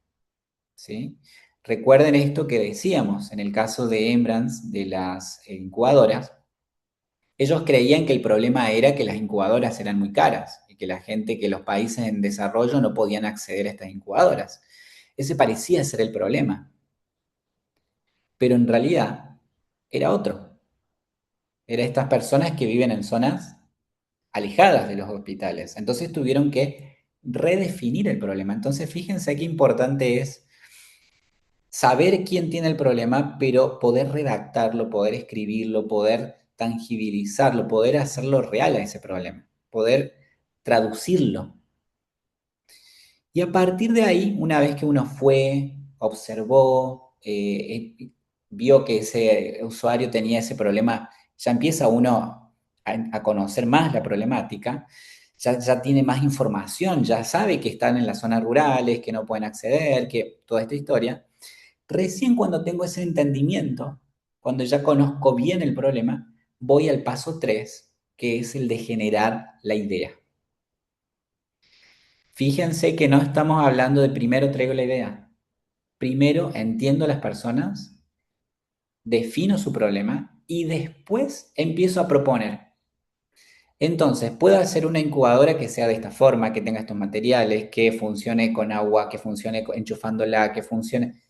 ¿Sí? Recuerden esto que decíamos en el caso de Embrance, de las incubadoras, Ellos creían que el problema era que las incubadoras eran muy caras y que la gente, que los países en desarrollo no podían acceder a estas incubadoras. Ese parecía ser el problema, pero en realidad era otro. Era estas personas que viven en zonas alejadas de los hospitales. Entonces tuvieron que redefinir el problema. Entonces fíjense qué importante es saber quién tiene el problema, pero poder redactarlo, poder escribirlo, poder tangibilizarlo, poder hacerlo real a ese problema, poder traducirlo. Y a partir de ahí, una vez que uno fue, observó, vio que ese usuario tenía ese problema, ya empieza uno a conocer más la problemática, ya tiene más información, ya sabe que están en las zonas rurales, que no pueden acceder, que toda esta historia. Recién cuando tengo ese entendimiento, cuando ya conozco bien el problema, voy al paso 3, que es el de generar la idea. Fíjense que no estamos hablando de primero traigo la idea. Primero entiendo a las personas, defino su problema y después empiezo a proponer. Entonces, puedo hacer una incubadora que sea de esta forma, que tenga estos materiales, que funcione con agua, que funcione enchufándola, que funcione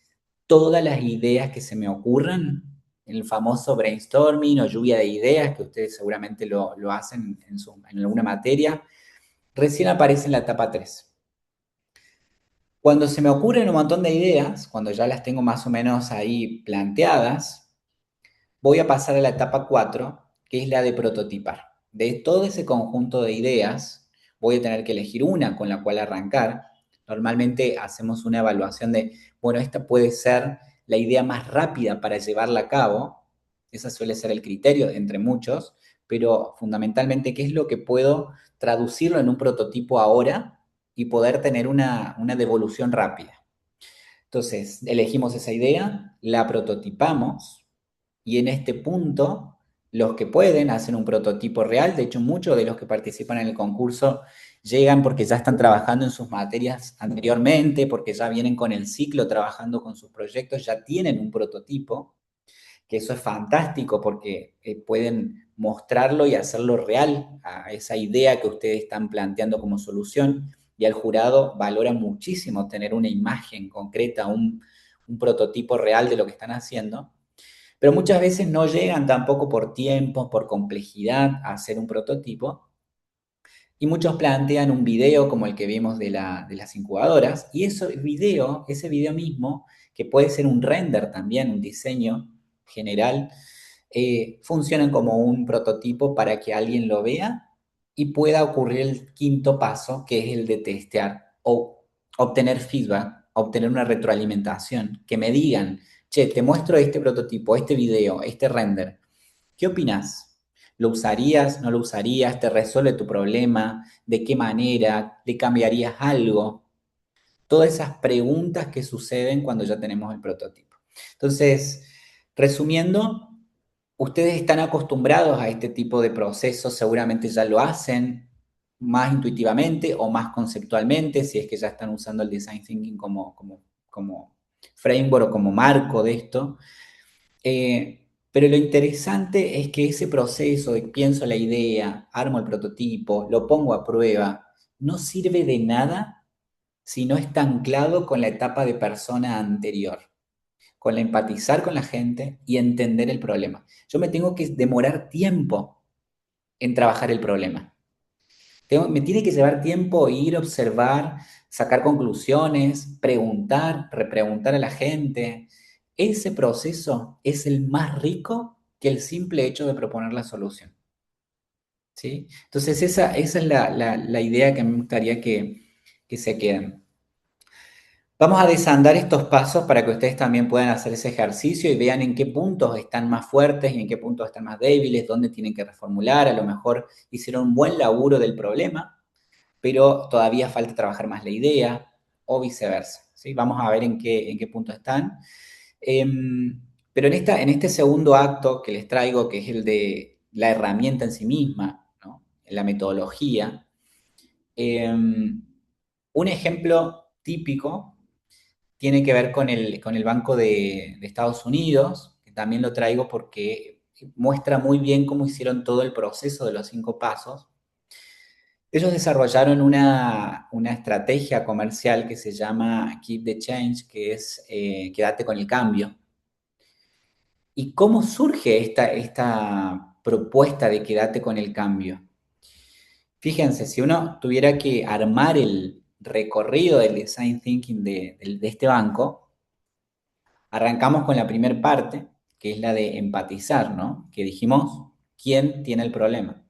todas las ideas que se me ocurran, el famoso brainstorming o lluvia de ideas, que ustedes seguramente lo hacen en alguna materia, recién aparece en la etapa 3. Cuando se me ocurren un montón de ideas, cuando ya las tengo más o menos ahí planteadas, voy a pasar a la etapa 4, que es la de prototipar. De todo ese conjunto de ideas, voy a tener que elegir una con la cual arrancar. Normalmente hacemos una evaluación de, bueno, esta puede ser la idea más rápida para llevarla a cabo. Ese suele ser el criterio entre muchos, pero fundamentalmente, ¿qué es lo que puedo traducirlo en un prototipo ahora y poder tener una devolución rápida? Entonces, elegimos esa idea, la prototipamos y en este punto, los que pueden hacen un prototipo real. De hecho, muchos de los que participan en el concurso llegan porque ya están trabajando en sus materias anteriormente, porque ya vienen con el ciclo trabajando con sus proyectos, ya tienen un prototipo, que eso es fantástico porque pueden mostrarlo y hacerlo real a esa idea que ustedes están planteando como solución. Y el jurado valora muchísimo tener una imagen concreta, un prototipo real de lo que están haciendo. Pero muchas veces no llegan tampoco por tiempo, por complejidad a hacer un prototipo. Y muchos plantean un video como el que vimos de las incubadoras. Y ese video mismo, que puede ser un render también, un diseño general, funcionan como un prototipo para que alguien lo vea y pueda ocurrir el quinto paso, que es el de testear o obtener feedback, obtener una retroalimentación, que me digan, che, te muestro este prototipo, este video, este render. ¿Qué opinas? ¿Lo usarías? ¿No lo usarías? ¿Te resuelve tu problema? ¿De qué manera? ¿Le cambiarías algo? Todas esas preguntas que suceden cuando ya tenemos el prototipo. Entonces, resumiendo, ustedes están acostumbrados a este tipo de procesos, seguramente ya lo hacen más intuitivamente o más conceptualmente, si es que ya están usando el design thinking como framework o como marco de esto. Pero lo interesante es que ese proceso de pienso la idea, armo el prototipo, lo pongo a prueba, no sirve de nada si no está anclado con la etapa de persona anterior, con la empatizar con la gente y entender el problema. Yo me tengo que demorar tiempo en trabajar el problema. Me tiene que llevar tiempo ir, observar, sacar conclusiones, preguntar, repreguntar a la gente. Ese proceso es el más rico que el simple hecho de proponer la solución. ¿Sí? Entonces esa es la idea que me gustaría que se queden. Vamos a desandar estos pasos para que ustedes también puedan hacer ese ejercicio y vean en qué puntos están más fuertes y en qué puntos están más débiles, dónde tienen que reformular. A lo mejor hicieron un buen laburo del problema, pero todavía falta trabajar más la idea o viceversa. ¿Sí? Vamos a ver en qué punto están. Pero en este segundo acto que les traigo, que es el de la herramienta en sí misma, ¿no? La metodología, un ejemplo típico tiene que ver con el Banco de Estados Unidos, que también lo traigo porque muestra muy bien cómo hicieron todo el proceso de los 5 pasos. Ellos desarrollaron una estrategia comercial que se llama Keep the Change, que es quédate con el cambio. ¿Y cómo surge esta propuesta de quédate con el cambio? Fíjense, si uno tuviera que armar el recorrido del design thinking de este banco, arrancamos con la primera parte, que es la de empatizar, ¿no? Que dijimos, ¿quién tiene el problema?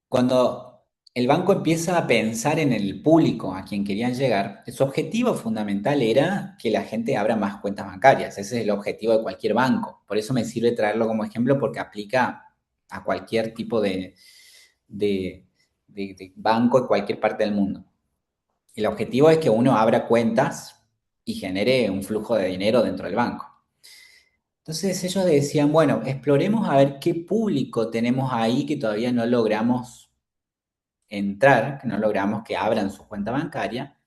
Cuando el banco empieza a pensar en el público a quien querían llegar, su objetivo fundamental era que la gente abra más cuentas bancarias. Ese es el objetivo de cualquier banco. Por eso me sirve traerlo como ejemplo porque aplica a cualquier tipo de banco en cualquier parte del mundo. El objetivo es que uno abra cuentas y genere un flujo de dinero dentro del banco. Entonces ellos decían, bueno, exploremos a ver qué público tenemos ahí que todavía no logramos entrar, que no logramos que abran su cuenta bancaria.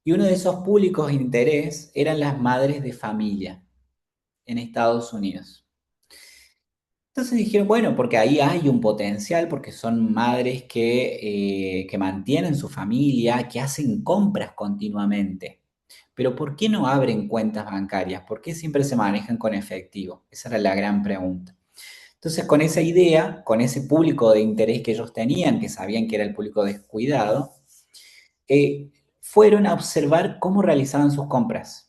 Y uno de esos públicos de interés eran las madres de familia en Estados Unidos. Entonces dijeron, bueno, porque ahí hay un potencial, porque son madres que mantienen su familia, que hacen compras continuamente. Pero ¿por qué no abren cuentas bancarias? ¿Por qué siempre se manejan con efectivo? Esa era la gran pregunta. Entonces, con esa idea, con ese público de interés que ellos tenían, que sabían que era el público descuidado, fueron a observar cómo realizaban sus compras.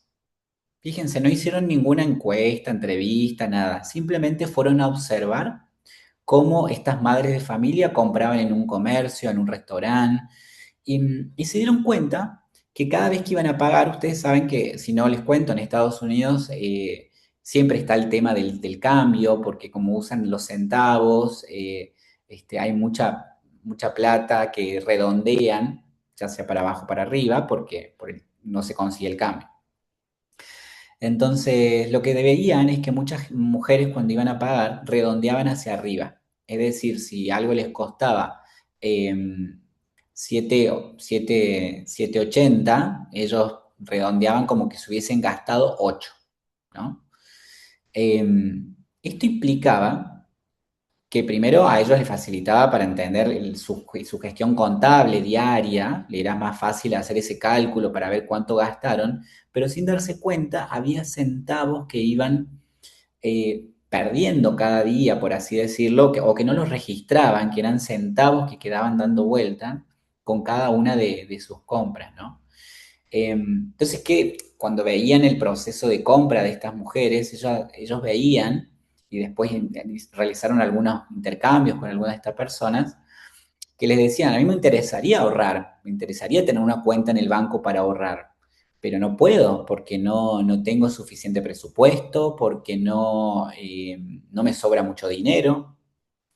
Fíjense, no hicieron ninguna encuesta, entrevista, nada. Simplemente fueron a observar cómo estas madres de familia compraban en un comercio, en un restaurante, y se dieron cuenta que cada vez que iban a pagar, ustedes saben que, si no les cuento, en Estados Unidos siempre está el tema del cambio, porque como usan los centavos, hay mucha plata que redondean, ya sea para abajo o para arriba, porque no se consigue el cambio. Entonces, lo que veían es que muchas mujeres cuando iban a pagar redondeaban hacia arriba. Es decir, si algo les costaba 7.80, ellos redondeaban como que se hubiesen gastado 8, ¿no? Esto implicaba que primero a ellos les facilitaba para entender su gestión contable diaria, le era más fácil hacer ese cálculo para ver cuánto gastaron, pero sin darse cuenta había centavos que iban perdiendo cada día, por así decirlo, o que no los registraban, que eran centavos que quedaban dando vuelta con cada una de sus compras, ¿no? Entonces, que cuando veían el proceso de compra de estas mujeres, ellos veían, y después realizaron algunos intercambios con algunas de estas personas, que les decían, a mí me interesaría ahorrar, me interesaría tener una cuenta en el banco para ahorrar, pero no puedo porque no tengo suficiente presupuesto, porque no me sobra mucho dinero.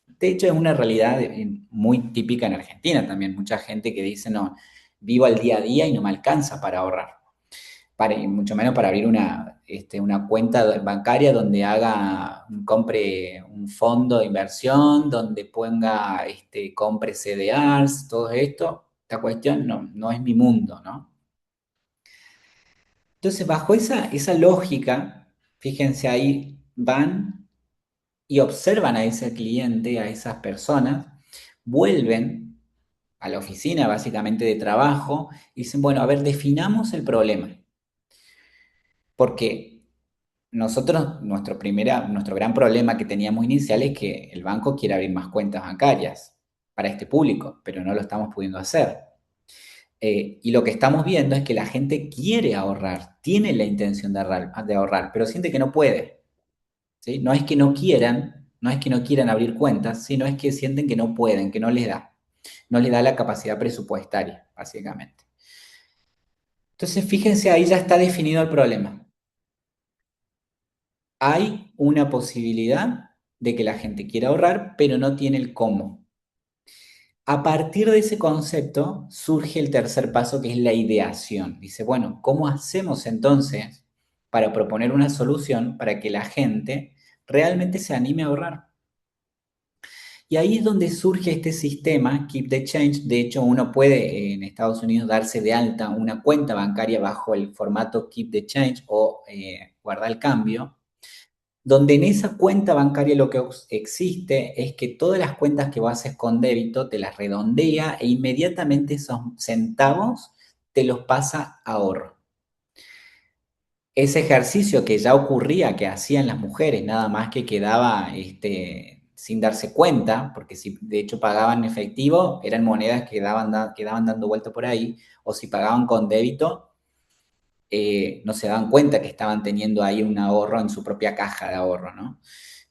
De hecho, es una realidad muy típica en Argentina también. Mucha gente que dice, no, vivo al día a día y no me alcanza para ahorrar. Y mucho menos para abrir una cuenta bancaria donde compre un fondo de inversión, donde compre CDRs, todo esto. Esta cuestión no es mi mundo, ¿no? Entonces, bajo esa lógica, fíjense ahí, van y observan a ese cliente, a esas personas, vuelven a la oficina básicamente de trabajo y dicen, bueno, a ver, definamos el problema. Porque nuestro gran problema que teníamos inicial es que el banco quiere abrir más cuentas bancarias para este público, pero no lo estamos pudiendo hacer. Y lo que estamos viendo es que la gente quiere ahorrar, tiene la intención de ahorrar, pero siente que no puede. ¿Sí? No es que no quieran abrir cuentas, sino es que sienten que no pueden, que no les da. No les da la capacidad presupuestaria, básicamente. Entonces, fíjense, ahí ya está definido el problema. Hay una posibilidad de que la gente quiera ahorrar, pero no tiene el cómo. A partir de ese concepto surge el tercer paso, que es la ideación. Dice, bueno, ¿cómo hacemos entonces para proponer una solución para que la gente realmente se anime a ahorrar? Y ahí es donde surge este sistema, Keep the Change. De hecho, uno puede en Estados Unidos darse de alta una cuenta bancaria bajo el formato Keep the Change o guardar el cambio, donde en esa cuenta bancaria lo que existe es que todas las cuentas que vos haces con débito te las redondea e inmediatamente esos centavos te los pasa a ahorro. Ese ejercicio que ya ocurría, que hacían las mujeres, nada más que quedaba sin darse cuenta, porque si de hecho pagaban en efectivo, eran monedas que quedaban dando vuelta por ahí, o si pagaban con débito, no se daban cuenta que estaban teniendo ahí un ahorro en su propia caja de ahorro, ¿no?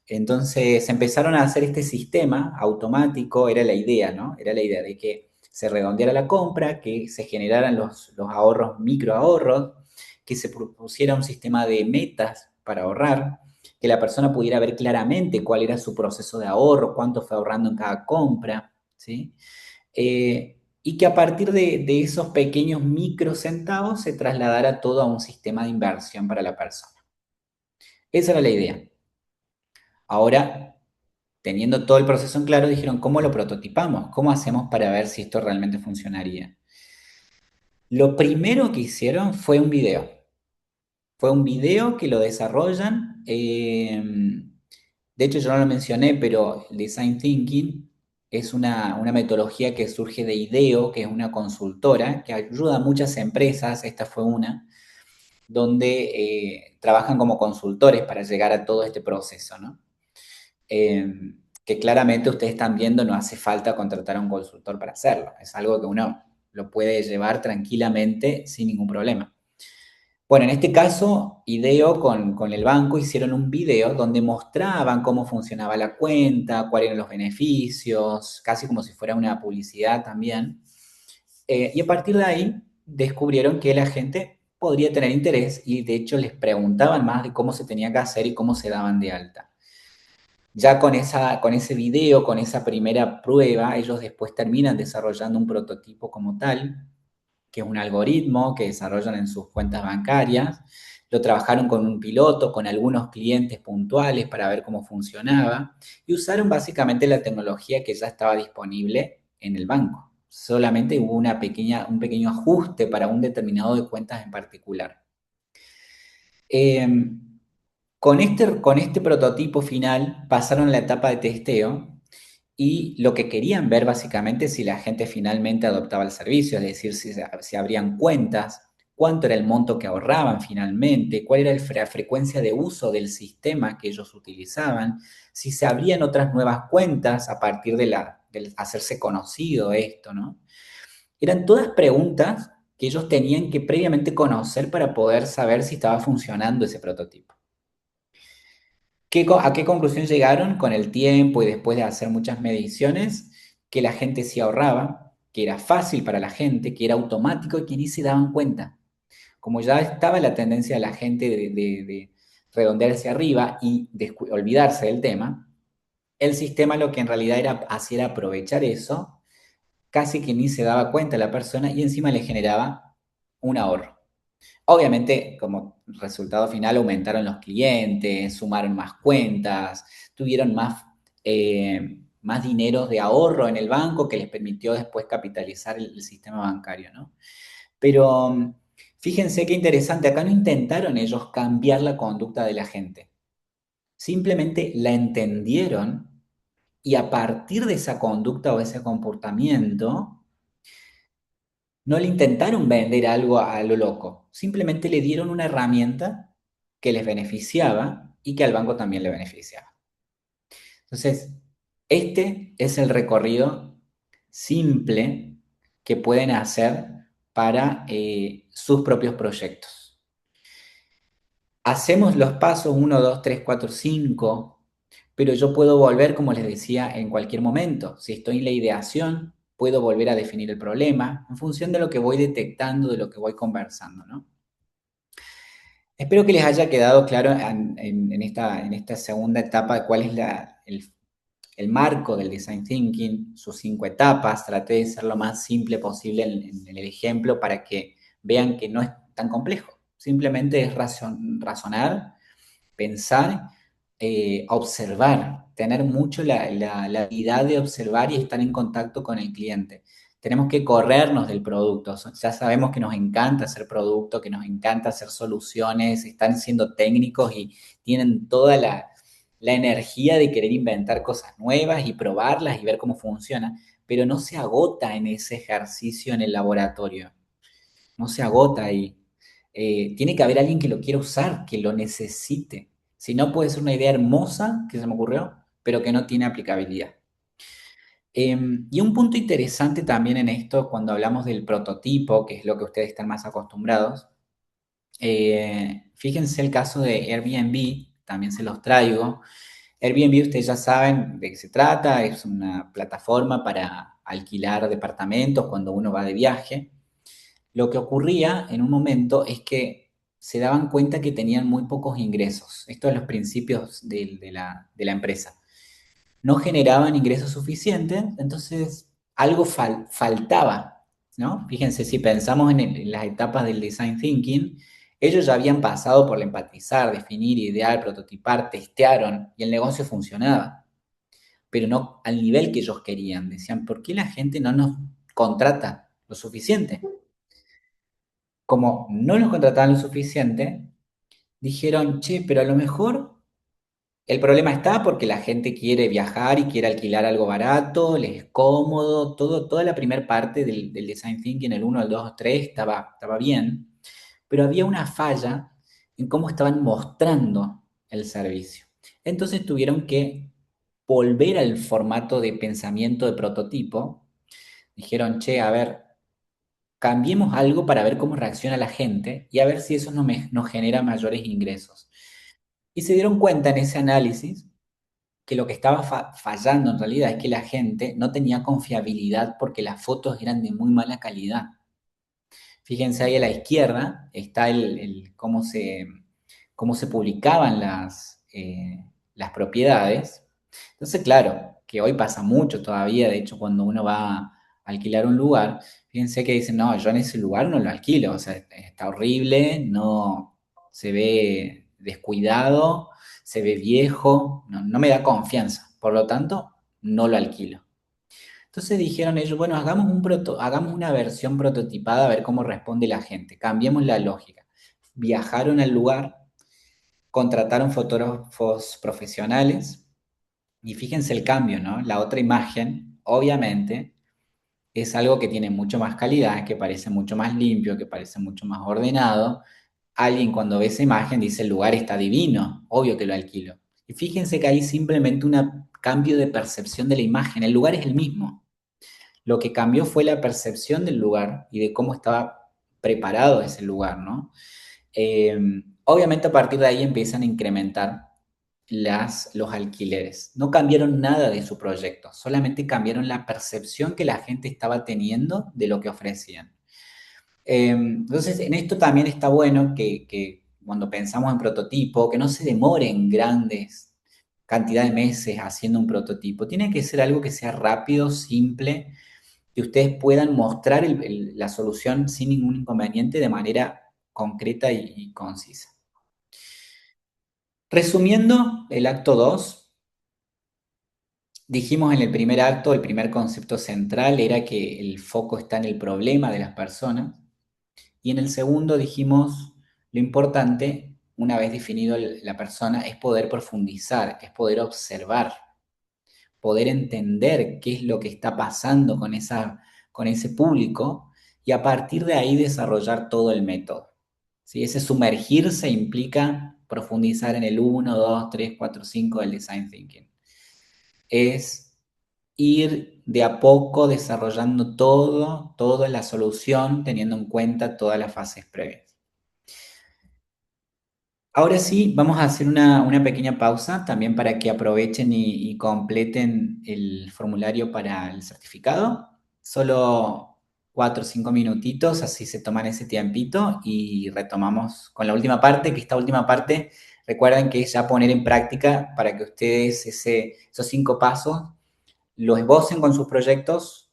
Entonces empezaron a hacer este sistema automático, era la idea, ¿no? Era la idea de que se redondeara la compra, que se generaran los ahorros, microahorros, que se propusiera un sistema de metas para ahorrar, que la persona pudiera ver claramente cuál era su proceso de ahorro, cuánto fue ahorrando en cada compra, ¿sí? Y que a partir de esos pequeños microcentavos se trasladara todo a un sistema de inversión para la persona. Esa era la idea. Ahora, teniendo todo el proceso en claro, dijeron, ¿cómo lo prototipamos? ¿Cómo hacemos para ver si esto realmente funcionaría? Lo primero que hicieron fue un video. Fue un video que lo desarrollan. De hecho, yo no lo mencioné, pero el Design Thinking es una metodología que surge de IDEO, que es una consultora que ayuda a muchas empresas, esta fue una, donde trabajan como consultores para llegar a todo este proceso, ¿no? Que claramente ustedes están viendo, no hace falta contratar a un consultor para hacerlo. Es algo que uno lo puede llevar tranquilamente sin ningún problema. Bueno, en este caso, IDEO con el banco hicieron un video donde mostraban cómo funcionaba la cuenta, cuáles eran los beneficios, casi como si fuera una publicidad también. Y a partir de ahí descubrieron que la gente podría tener interés y de hecho les preguntaban más de cómo se tenía que hacer y cómo se daban de alta. Ya con ese video, con esa primera prueba, ellos después terminan desarrollando un prototipo como tal, que es un algoritmo que desarrollan en sus cuentas bancarias. Lo trabajaron con un piloto, con algunos clientes puntuales para ver cómo funcionaba y usaron básicamente la tecnología que ya estaba disponible en el banco. Solamente hubo un pequeño ajuste para un determinado de cuentas en particular. Con este prototipo final pasaron la etapa de testeo y lo que querían ver básicamente es si la gente finalmente adoptaba el servicio, es decir, si abrían cuentas, cuánto era el monto que ahorraban finalmente, cuál era la frecuencia de uso del sistema que ellos utilizaban, si se abrían otras nuevas cuentas a partir de hacerse conocido esto, ¿no? Eran todas preguntas que ellos tenían que previamente conocer para poder saber si estaba funcionando ese prototipo. ¿A qué conclusión llegaron con el tiempo y después de hacer muchas mediciones? Que la gente se ahorraba, que era fácil para la gente, que era automático y que ni se daban cuenta. Como ya estaba la tendencia de la gente de redondear hacia arriba y olvidarse del tema, el sistema lo que en realidad hacía era aprovechar eso, casi que ni se daba cuenta la persona y encima le generaba un ahorro. Obviamente, como resultado final, aumentaron los clientes, sumaron más cuentas, tuvieron más dinero de ahorro en el banco que les permitió después capitalizar el sistema bancario, ¿no? Pero fíjense qué interesante, acá no intentaron ellos cambiar la conducta de la gente, simplemente la entendieron y a partir de esa conducta o ese comportamiento, no le intentaron vender algo a lo loco, simplemente le dieron una herramienta que les beneficiaba y que al banco también le beneficiaba. Entonces, este es el recorrido simple que pueden hacer para sus propios proyectos. Hacemos los pasos 1, 2, 3, 4, 5, pero yo puedo volver, como les decía, en cualquier momento. Si estoy en la ideación, puedo volver a definir el problema en función de lo que voy detectando, de lo que voy conversando, ¿no? Espero que les haya quedado claro en esta segunda etapa de cuál es el marco del Design Thinking, sus 5 etapas. Traté de ser lo más simple posible en el ejemplo para que vean que no es tan complejo. Simplemente es razonar, pensar, observar, tener mucho la habilidad de observar y estar en contacto con el cliente. tenemos que corrernos del producto. Ya sabemos que nos encanta hacer producto, que nos encanta hacer soluciones, están siendo técnicos y tienen toda la energía de querer inventar cosas nuevas y probarlas y ver cómo funciona, pero no se agota en ese ejercicio en el laboratorio, no se agota ahí. Tiene que haber alguien que lo quiera usar, que lo necesite. Si no, puede ser una idea hermosa que se me ocurrió, pero que no tiene aplicabilidad. Y un punto interesante también en esto, cuando hablamos del prototipo, que es lo que ustedes están más acostumbrados, fíjense el caso de Airbnb, también se los traigo. Airbnb, ustedes ya saben de qué se trata, es una plataforma para alquilar departamentos cuando uno va de viaje. Lo que ocurría en un momento es que se daban cuenta que tenían muy pocos ingresos. Esto es los principios de la empresa. No generaban ingresos suficientes, entonces algo faltaba, ¿no? Fíjense, si pensamos en las etapas del design thinking, ellos ya habían pasado por la empatizar, definir, idear, prototipar, testearon y el negocio funcionaba, pero no al nivel que ellos querían. Decían, ¿por qué la gente no nos contrata lo suficiente? Como no nos contrataban lo suficiente, dijeron, che, pero a lo mejor el problema está porque la gente quiere viajar y quiere alquilar algo barato, les es cómodo, toda la primera parte del design thinking, el uno, el 2, el 3, estaba bien, pero había una falla en cómo estaban mostrando el servicio. Entonces tuvieron que volver al formato de pensamiento de prototipo. Dijeron, che, a ver, cambiemos algo para ver cómo reacciona la gente y a ver si eso nos genera mayores ingresos. Y se dieron cuenta en ese análisis que lo que estaba fallando en realidad es que la gente no tenía confiabilidad porque las fotos eran de muy mala calidad. Fíjense ahí a la izquierda está cómo se publicaban las propiedades. Entonces, claro, que hoy pasa mucho todavía, de hecho, cuando uno va a alquilar un lugar, fíjense que dicen, no, yo en ese lugar no lo alquilo, o sea, está horrible, no se ve descuidado, se ve viejo, no me da confianza, por lo tanto, no lo alquilo. Entonces dijeron ellos, bueno, hagamos una versión prototipada a ver cómo responde la gente, cambiemos la lógica. Viajaron al lugar, contrataron fotógrafos profesionales y fíjense el cambio, ¿no? La otra imagen, obviamente, es algo que tiene mucho más calidad, que parece mucho más limpio, que parece mucho más ordenado. Alguien cuando ve esa imagen dice, el lugar está divino, obvio que lo alquilo. Y fíjense que hay simplemente un cambio de percepción de la imagen, el lugar es el mismo. Lo que cambió fue la percepción del lugar y de cómo estaba preparado ese lugar, ¿no? Obviamente a partir de ahí empiezan a incrementar los alquileres. No cambiaron nada de su proyecto, solamente cambiaron la percepción que la gente estaba teniendo de lo que ofrecían. Entonces, en esto también está bueno que cuando pensamos en prototipo, que no se demoren grandes cantidad de meses haciendo un prototipo. Tiene que ser algo que sea rápido, simple, que ustedes puedan mostrar la solución sin ningún inconveniente de manera concreta y concisa. Resumiendo el acto 2, dijimos en el primer acto, el primer concepto central era que el foco está en el problema de las personas, y en el segundo dijimos lo importante, una vez definido la persona, es poder profundizar, es poder observar, poder entender qué es lo que está pasando con ese público y a partir de ahí desarrollar todo el método. ¿Sí? Ese sumergirse implica profundizar en el 1, 2, 3, 4, 5 del design thinking. Es ir de a poco desarrollando toda la solución, teniendo en cuenta todas las fases previas. Ahora sí, vamos a hacer una pequeña pausa también para que aprovechen y completen el formulario para el certificado. Solo 4 o 5 minutitos, así se toman ese tiempito y retomamos con la última parte, que esta última parte, recuerden que es ya poner en práctica para que ustedes esos 5 pasos lo esbocen con sus proyectos,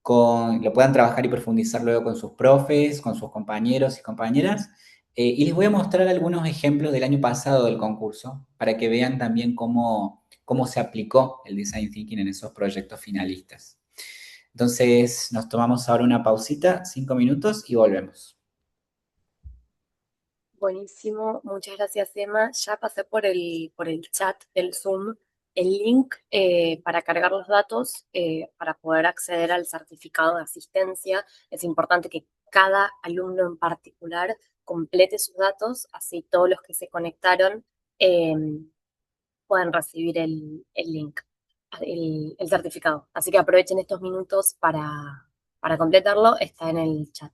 lo puedan trabajar y profundizar luego con sus profes, con sus compañeros y compañeras. Y les voy a mostrar algunos ejemplos del año pasado del concurso para que vean también cómo se aplicó el Design Thinking en esos proyectos finalistas. Entonces nos tomamos ahora una pausita, 5 minutos y volvemos.
Buenísimo, muchas gracias, Emma. Ya pasé por el chat del Zoom el link para cargar los datos para poder acceder al certificado de asistencia. Es importante que cada alumno en particular complete sus datos, así todos los que se conectaron eh, pueden recibir el link, el certificado. Así que aprovechen estos minutos para completarlo, está en el chat.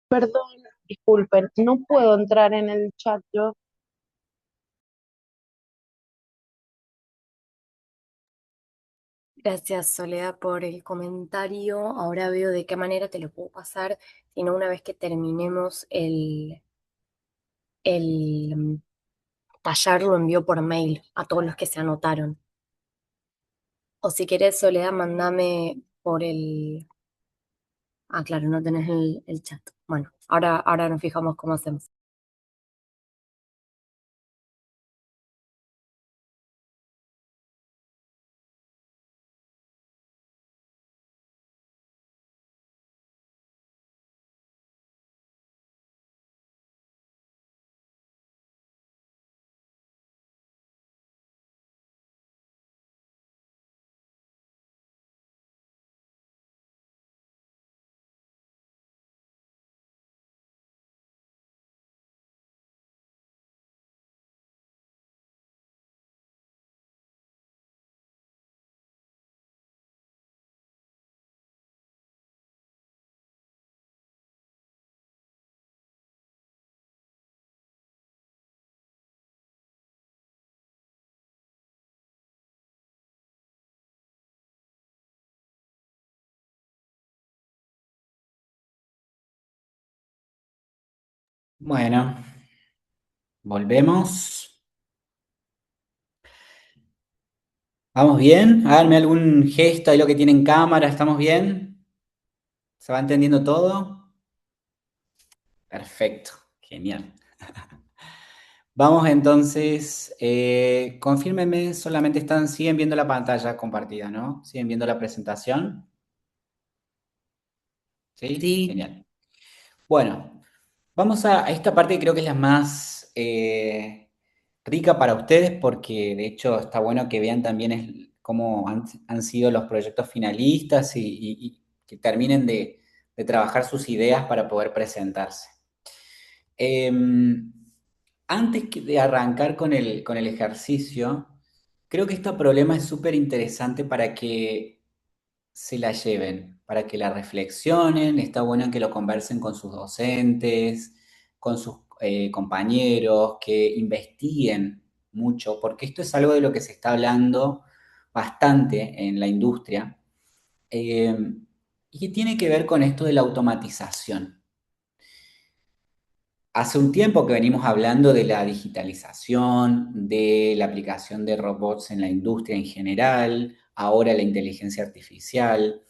Perdón, disculpen, no puedo entrar en el chat yo.
Gracias, Soledad, por el comentario. Ahora veo de qué manera te lo puedo pasar, sino una vez que terminemos el taller lo envío por mail a todos los que se anotaron. O si querés, Soledad, mandame por el... Ah, claro, no tenés el chat. Bueno, ahora nos fijamos cómo hacemos.
Bueno, volvemos. ¿Vamos bien? Háganme algún gesto ahí lo que tienen cámara, ¿estamos bien? ¿Se va entendiendo todo? Perfecto, genial. Vamos entonces, confírmenme, solamente siguen viendo la pantalla compartida, ¿no? ¿Siguen viendo la presentación? ¿Sí?
Sí.
Genial. Bueno, vamos a esta parte que creo que es la más rica para ustedes porque de hecho está bueno que vean también cómo han sido los proyectos finalistas y que terminen de trabajar sus ideas para poder presentarse. Antes de arrancar con el ejercicio, creo que este problema es súper interesante para que se la lleven, para que la reflexionen. Está bueno que lo conversen con sus docentes, con sus compañeros, que investiguen mucho, porque esto es algo de lo que se está hablando bastante en la industria, eh, y que tiene que ver con esto de la automatización. Hace un tiempo que venimos hablando de la digitalización, de la aplicación de robots en la industria en general, ahora la inteligencia artificial,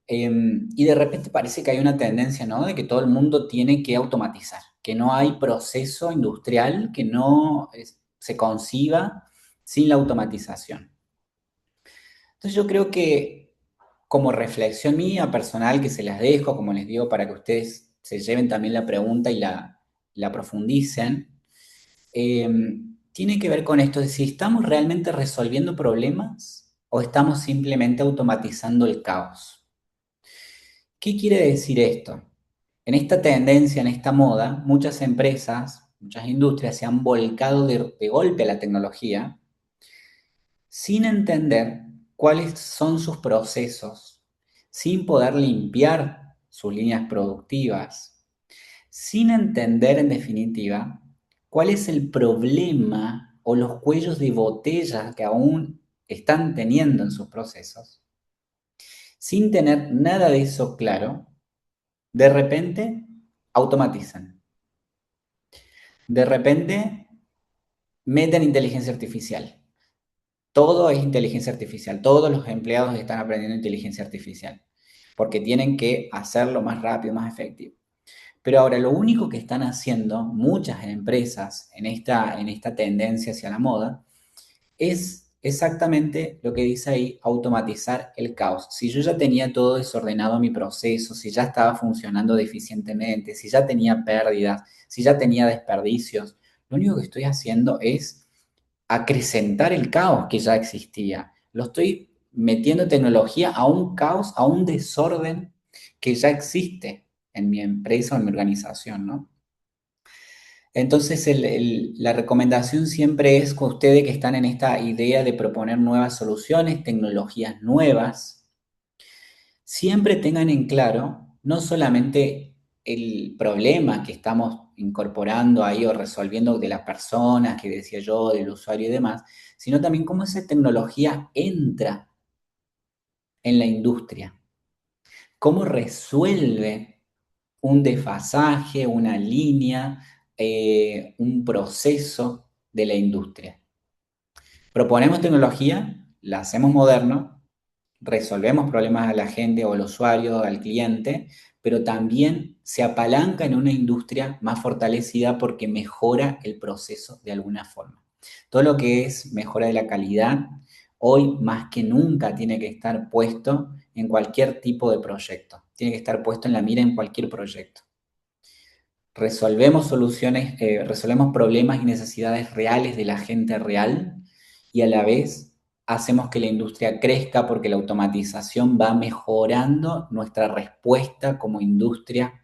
y de repente parece que hay una tendencia, ¿no? De que todo el mundo tiene que automatizar. que no hay proceso industrial que no se conciba sin la automatización. Entonces yo creo que como reflexión mía personal que se las dejo, como les digo, para que ustedes se lleven también la pregunta y la profundicen, tiene que ver con esto de si estamos realmente resolviendo problemas o estamos simplemente automatizando el caos. ¿Qué quiere decir esto? En esta tendencia, en esta moda, muchas empresas, muchas industrias se han volcado de golpe a la tecnología sin entender cuáles son sus procesos, sin poder limpiar sus líneas productivas, sin entender en definitiva cuál es el problema o los cuellos de botella que aún están teniendo en sus procesos. Sin tener nada de eso claro, de repente automatizan. De repente meten inteligencia artificial. Todo es inteligencia artificial. Todos los empleados están aprendiendo inteligencia artificial porque tienen que hacerlo más rápido, más efectivo. Pero ahora lo único que están haciendo muchas empresas en esta tendencia hacia la moda es exactamente lo que dice ahí, automatizar el caos. Si yo ya tenía todo desordenado mi proceso, si ya estaba funcionando deficientemente, si ya tenía pérdidas, si ya tenía desperdicios, lo único que estoy haciendo es acrecentar el caos que ya existía. Lo estoy metiendo tecnología a un caos, a un desorden que ya existe en mi empresa o en mi organización, ¿no? Entonces, la recomendación siempre es con ustedes que están en esta idea de proponer nuevas soluciones, tecnologías nuevas, siempre tengan en claro no solamente el problema que estamos incorporando ahí o resolviendo de las personas, que decía yo, del usuario y demás, sino también cómo esa tecnología entra en la industria, cómo resuelve un desfasaje, una línea, un proceso de la industria. Proponemos tecnología, la hacemos moderno, resolvemos problemas a la gente o al usuario, al cliente, pero también se apalanca en una industria más fortalecida porque mejora el proceso de alguna forma. Todo lo que es mejora de la calidad, hoy más que nunca tiene que estar puesto en cualquier tipo de proyecto, tiene que estar puesto en la mira en cualquier proyecto. Resolvemos soluciones, resolvemos problemas y necesidades reales de la gente real y a la vez hacemos que la industria crezca porque la automatización va mejorando nuestra respuesta como industria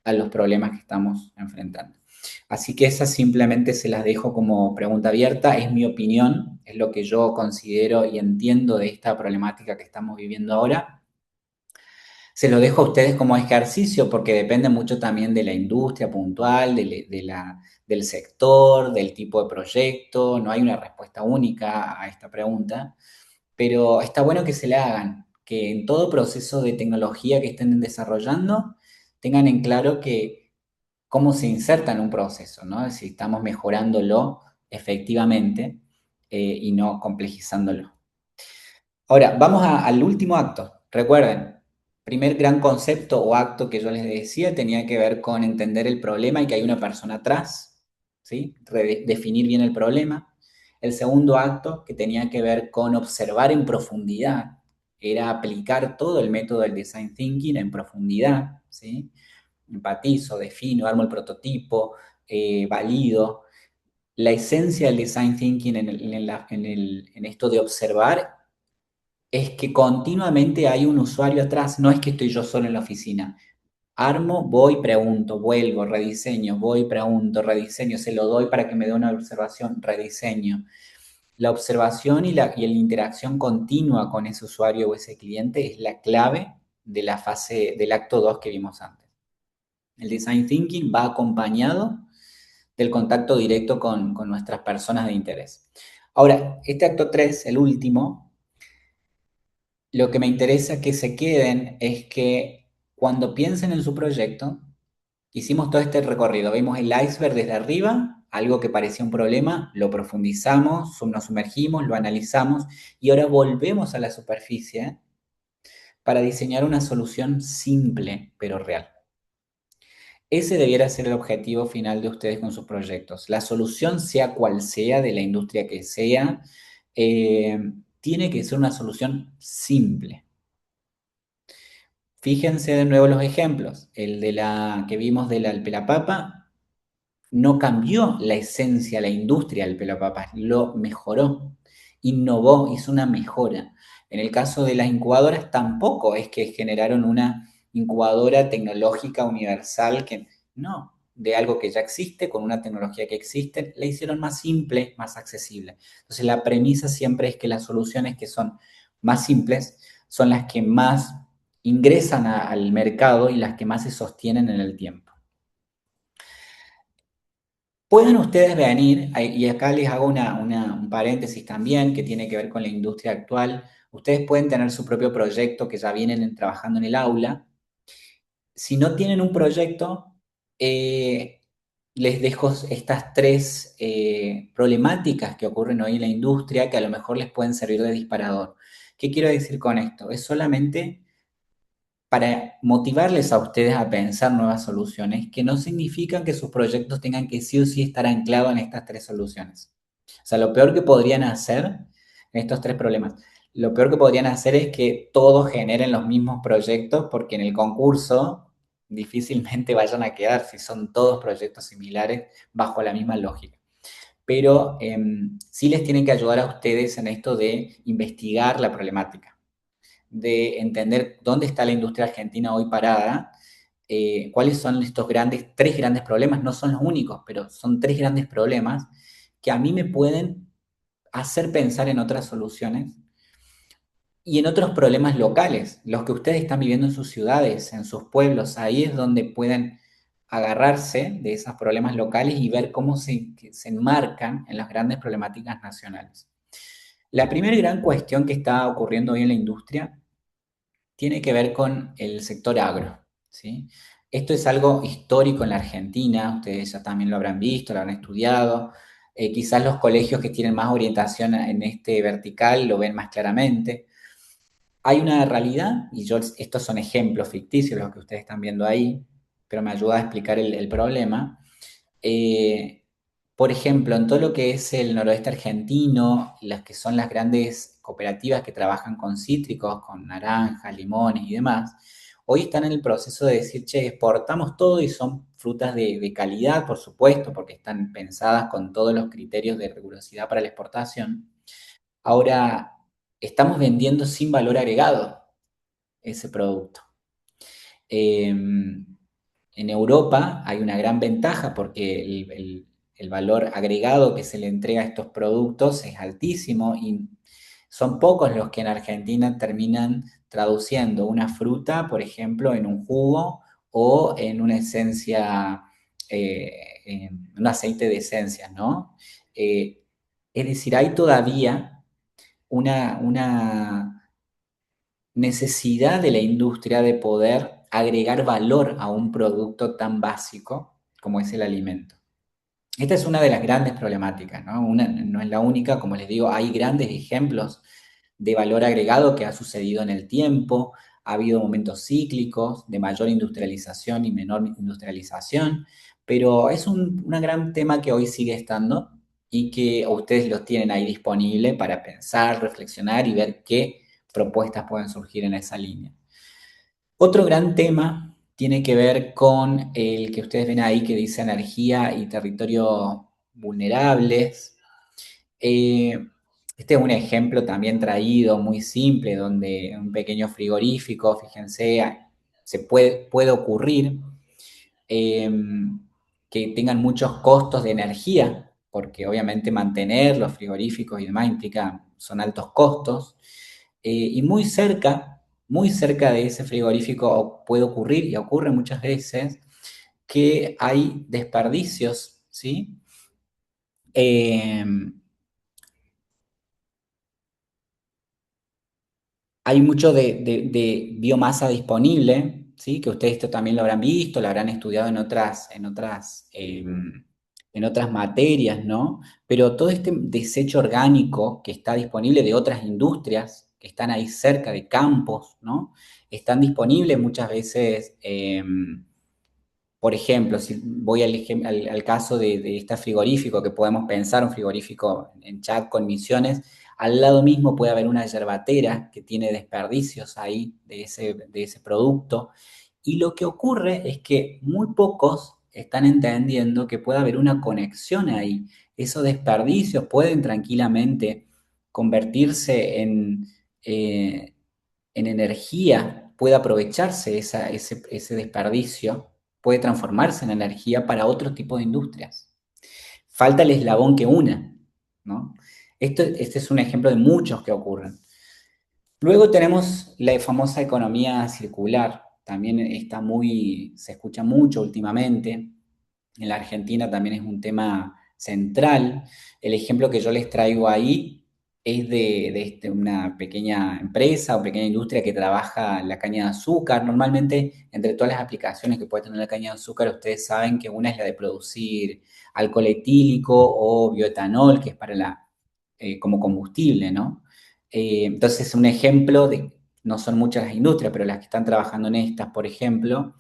a los problemas que estamos enfrentando. Así que esas simplemente se las dejo como pregunta abierta, es mi opinión, es lo que yo considero y entiendo de esta problemática que estamos viviendo ahora. Se lo dejo a ustedes como ejercicio porque depende mucho también de la industria puntual, del sector, del tipo de proyecto. No hay una respuesta única a esta pregunta, pero está bueno que se la hagan, que en todo proceso de tecnología que estén desarrollando tengan en claro que cómo se inserta en un proceso, ¿no? Si estamos mejorándolo efectivamente y no complejizándolo. Ahora, vamos al último acto. Recuerden, primer gran concepto o acto que yo les decía tenía que ver con entender el problema y que hay una persona atrás, ¿sí? Definir bien el problema. El segundo acto, que tenía que ver con observar en profundidad, era aplicar todo el método del design thinking en profundidad, ¿sí? Empatizo, defino, armo el prototipo, valido. La esencia del design thinking en esto de observar es que continuamente hay un usuario atrás, no es que estoy yo solo en la oficina. Armo, voy, pregunto, vuelvo, rediseño, voy, pregunto, rediseño, se lo doy para que me dé una observación, rediseño. La observación y la interacción continua con ese usuario o ese cliente es la clave de la fase del acto 2 que vimos antes. El design thinking va acompañado del contacto directo con nuestras personas de interés. Ahora, este acto 3, el último, lo que me interesa que se queden es que cuando piensen en su proyecto, hicimos todo este recorrido, vimos el iceberg desde arriba, algo que parecía un problema, lo profundizamos, nos sumergimos, lo analizamos y ahora volvemos a la superficie para diseñar una solución simple pero real. Ese debiera ser el objetivo final de ustedes con sus proyectos. La solución, sea cual sea, de la industria que sea, eh, tiene que ser una solución simple. Fíjense de nuevo los ejemplos. El de la que vimos del pelapapa no cambió la esencia, la industria del pelapapa, lo mejoró, innovó, hizo una mejora. En el caso de las incubadoras tampoco es que generaron una incubadora tecnológica universal que no, de algo que ya existe, con una tecnología que existe, la hicieron más simple, más accesible. Entonces la premisa siempre es que las soluciones que son más simples son las que más ingresan al mercado y las que más se sostienen en el tiempo. Pueden ustedes venir, y acá les hago un paréntesis también que tiene que ver con la industria actual. Ustedes pueden tener su propio proyecto que ya vienen trabajando en el aula. Si no tienen un proyecto, les dejo estas tres problemáticas que ocurren hoy en la industria que a lo mejor les pueden servir de disparador. ¿Qué quiero decir con esto? Es solamente para motivarles a ustedes a pensar nuevas soluciones, que no significan que sus proyectos tengan que sí o sí estar anclados en estas tres soluciones. O sea, lo peor que podrían hacer en estos tres problemas, lo peor que podrían hacer es que todos generen los mismos proyectos, porque en el concurso difícilmente vayan a quedar si son todos proyectos similares bajo la misma lógica. Pero sí les tienen que ayudar a ustedes en esto de investigar la problemática, de entender dónde está la industria argentina hoy parada, cuáles son estos tres grandes problemas, no son los únicos, pero son tres grandes problemas que a mí me pueden hacer pensar en otras soluciones y en otros problemas locales, los que ustedes están viviendo en sus ciudades, en sus pueblos. Ahí es donde pueden agarrarse de esos problemas locales y ver cómo se enmarcan en las grandes problemáticas nacionales. La primera gran cuestión que está ocurriendo hoy en la industria tiene que ver con el sector agro, ¿sí? Esto es algo histórico en la Argentina, ustedes ya también lo habrán visto, lo han estudiado. Quizás los colegios que tienen más orientación en este vertical lo ven más claramente. Hay una realidad, y estos son ejemplos ficticios los que ustedes están viendo ahí, pero me ayuda a explicar el problema. Eh, por ejemplo, en todo lo que es el noroeste argentino, las que son las grandes cooperativas que trabajan con cítricos, con naranjas, limones y demás, hoy están en el proceso de decir, che, exportamos todo y son frutas de calidad, por supuesto, porque están pensadas con todos los criterios de rigurosidad para la exportación. Ahora, estamos vendiendo sin valor agregado ese producto. En Europa hay una gran ventaja porque el valor agregado que se le entrega a estos productos es altísimo y son pocos los que en Argentina terminan traduciendo una fruta, por ejemplo, en un jugo o en una esencia, en un aceite de esencias, ¿no? Es decir, hay todavía una necesidad de la industria de poder agregar valor a un producto tan básico como es el alimento. Esta es una de las grandes problemáticas, ¿no? No es la única, como les digo, hay grandes ejemplos de valor agregado que ha sucedido en el tiempo, ha habido momentos cíclicos de mayor industrialización y menor industrialización, pero es un gran tema que hoy sigue estando y que ustedes los tienen ahí disponible para pensar, reflexionar y ver qué propuestas pueden surgir en esa línea. Otro gran tema tiene que ver con el que ustedes ven ahí que dice energía y territorio vulnerables. Este es un ejemplo también traído muy simple, donde un pequeño frigorífico, fíjense, puede ocurrir que tengan muchos costos de energía, porque obviamente mantener los frigoríficos y demás son altos costos. Y muy cerca de ese frigorífico puede ocurrir, y ocurre muchas veces, que hay desperdicios, ¿sí? Hay mucho de biomasa disponible, ¿sí? Que ustedes esto también lo habrán visto, lo habrán estudiado en otras materias, ¿no? Pero todo este desecho orgánico que está disponible de otras industrias, que están ahí cerca de campos, ¿no? Están disponibles muchas veces Por ejemplo, si voy al caso de este frigorífico, que podemos pensar un frigorífico en chat con misiones, al lado mismo puede haber una yerbatera que tiene desperdicios ahí de ese producto. Y lo que ocurre es que muy pocos están entendiendo que puede haber una conexión ahí. Esos desperdicios pueden tranquilamente convertirse en energía, puede aprovecharse ese desperdicio, puede transformarse en energía para otro tipo de industrias. Falta el eslabón que una, ¿no? Este es un ejemplo de muchos que ocurren. Luego tenemos la famosa economía circular, también se escucha mucho últimamente. En la Argentina también es un tema central. El ejemplo que yo les traigo ahí es de una pequeña empresa o pequeña industria que trabaja la caña de azúcar. Normalmente, entre todas las aplicaciones que puede tener la caña de azúcar, ustedes saben que una es la de producir alcohol etílico o bioetanol, que es como combustible, ¿no? Entonces, un ejemplo no son muchas las industrias, pero las que están trabajando en estas, por ejemplo,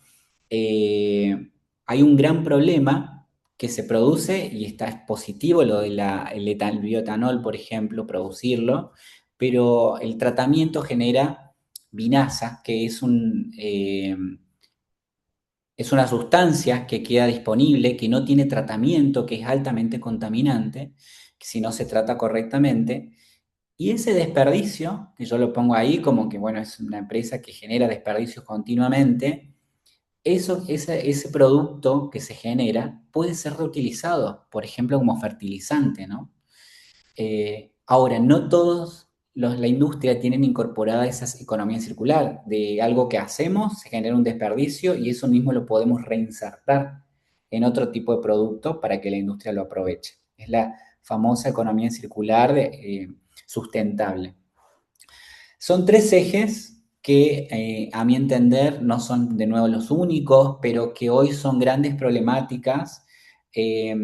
hay un gran problema que se produce y es positivo lo del bioetanol, por ejemplo, producirlo, pero el tratamiento genera vinaza, que es una sustancia que queda disponible, que no tiene tratamiento, que es altamente contaminante, si no se trata correctamente. Y ese desperdicio, que yo lo pongo ahí como que, bueno, es una empresa que genera desperdicios continuamente, ese producto que se genera puede ser reutilizado, por ejemplo, como fertilizante, ¿no? Ahora, no todos la industria tienen incorporada esa economía circular. De algo que hacemos se genera un desperdicio y eso mismo lo podemos reinsertar en otro tipo de producto para que la industria lo aproveche. Es la famosa economía circular sustentable. Son tres ejes que a mi entender no son de nuevo los únicos, pero que hoy son grandes problemáticas, eh,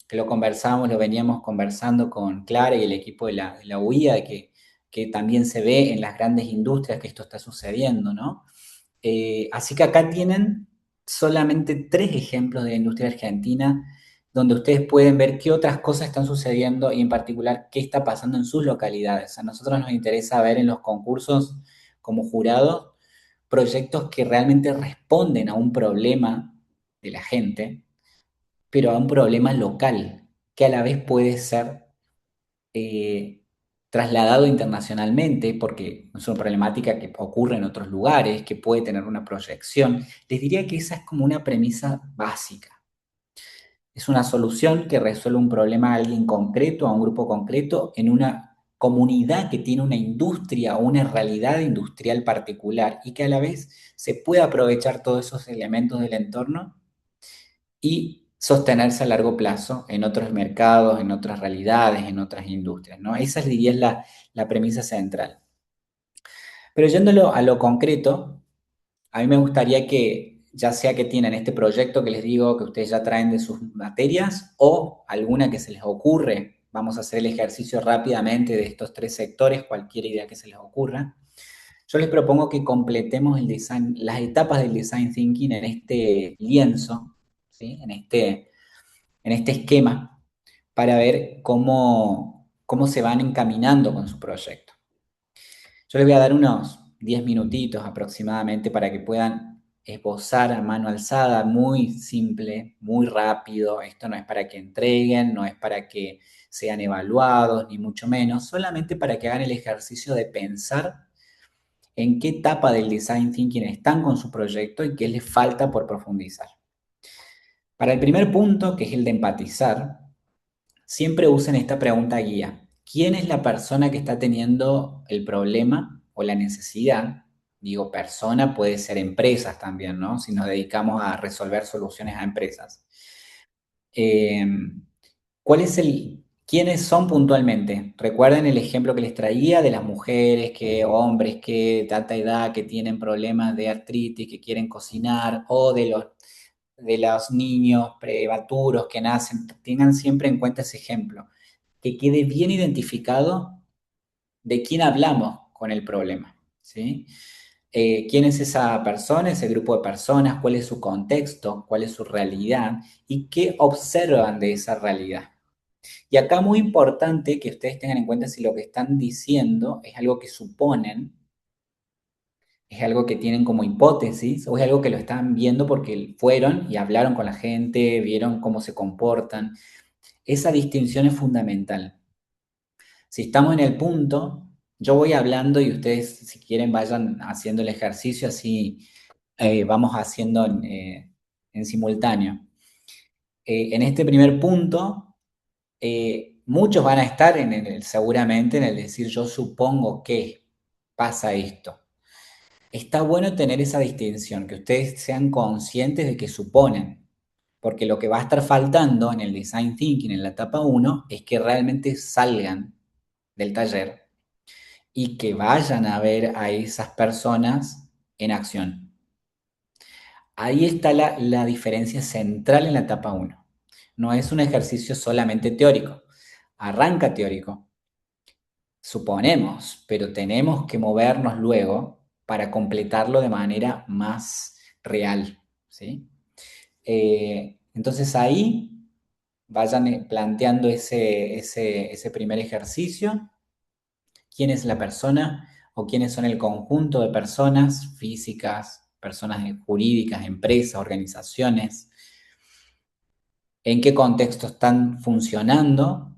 que lo veníamos conversando con Clara y el equipo de la UIA, que también se ve en las grandes industrias que esto está sucediendo, ¿no? Así que acá tienen solamente tres ejemplos de la industria argentina donde ustedes pueden ver qué otras cosas están sucediendo y en particular qué está pasando en sus localidades. A nosotros nos interesa ver en los concursos como jurados proyectos que realmente responden a un problema de la gente, pero a un problema local, que a la vez puede ser eh, trasladado internacionalmente, porque es una problemática que ocurre en otros lugares, que puede tener una proyección. Les diría que esa es como una premisa básica. Es una solución que resuelve un problema a alguien concreto, a un grupo concreto, en una comunidad que tiene una industria o una realidad industrial particular y que a la vez se puede aprovechar todos esos elementos del entorno y sostenerse a largo plazo en otros mercados, en otras realidades, en otras industrias, ¿no? Esa diría es la premisa central. Pero yéndolo a lo concreto, a mí me gustaría que, ya sea que tienen este proyecto que les digo que ustedes ya traen de sus materias o alguna que se les ocurre, vamos a hacer el ejercicio rápidamente de estos tres sectores, cualquier idea que se les ocurra. Yo les propongo que completemos las etapas del design thinking en este lienzo, ¿sí? En este esquema, para ver cómo se van encaminando con su proyecto. Yo les voy a dar unos 10 minutitos aproximadamente para que puedan esbozar a mano alzada, muy simple, muy rápido. Esto no es para que entreguen, no es para que sean evaluados, ni mucho menos, solamente para que hagan el ejercicio de pensar en qué etapa del design thinking están con su proyecto y qué les falta por profundizar. Para el primer punto, que es el de empatizar, siempre usen esta pregunta guía. ¿Quién es la persona que está teniendo el problema o la necesidad? Digo, persona puede ser empresas también, ¿no? Si nos dedicamos a resolver soluciones a empresas. Eh, ¿Quiénes son puntualmente? Recuerden el ejemplo que les traía de las mujeres, hombres que de alta edad que tienen problemas de artritis, que quieren cocinar, o de los niños prematuros que nacen. Tengan siempre en cuenta ese ejemplo, que quede bien identificado de quién hablamos con el problema, ¿sí? quién es esa persona, ese grupo de personas, cuál es su contexto, cuál es su realidad y qué observan de esa realidad. Y acá muy importante que ustedes tengan en cuenta si lo que están diciendo es algo que suponen, es algo que tienen como hipótesis o es algo que lo están viendo porque fueron y hablaron con la gente, vieron cómo se comportan. Esa distinción es fundamental. Si estamos en el punto, yo voy hablando y ustedes si quieren vayan haciendo el ejercicio así vamos haciendo en simultáneo. En este primer punto, muchos van a estar seguramente en el decir yo supongo que pasa esto. Está bueno tener esa distinción, que ustedes sean conscientes de que suponen, porque lo que va a estar faltando en el Design Thinking, en la etapa 1, es que realmente salgan del taller y que vayan a ver a esas personas en acción. Ahí está la diferencia central en la etapa 1. No es un ejercicio solamente teórico. Arranca teórico, suponemos, pero tenemos que movernos luego para completarlo de manera más real, ¿sí? Entonces ahí vayan planteando ese primer ejercicio. ¿Quién es la persona o quiénes son el conjunto de personas físicas, personas jurídicas, empresas, organizaciones? ¿En qué contexto están funcionando?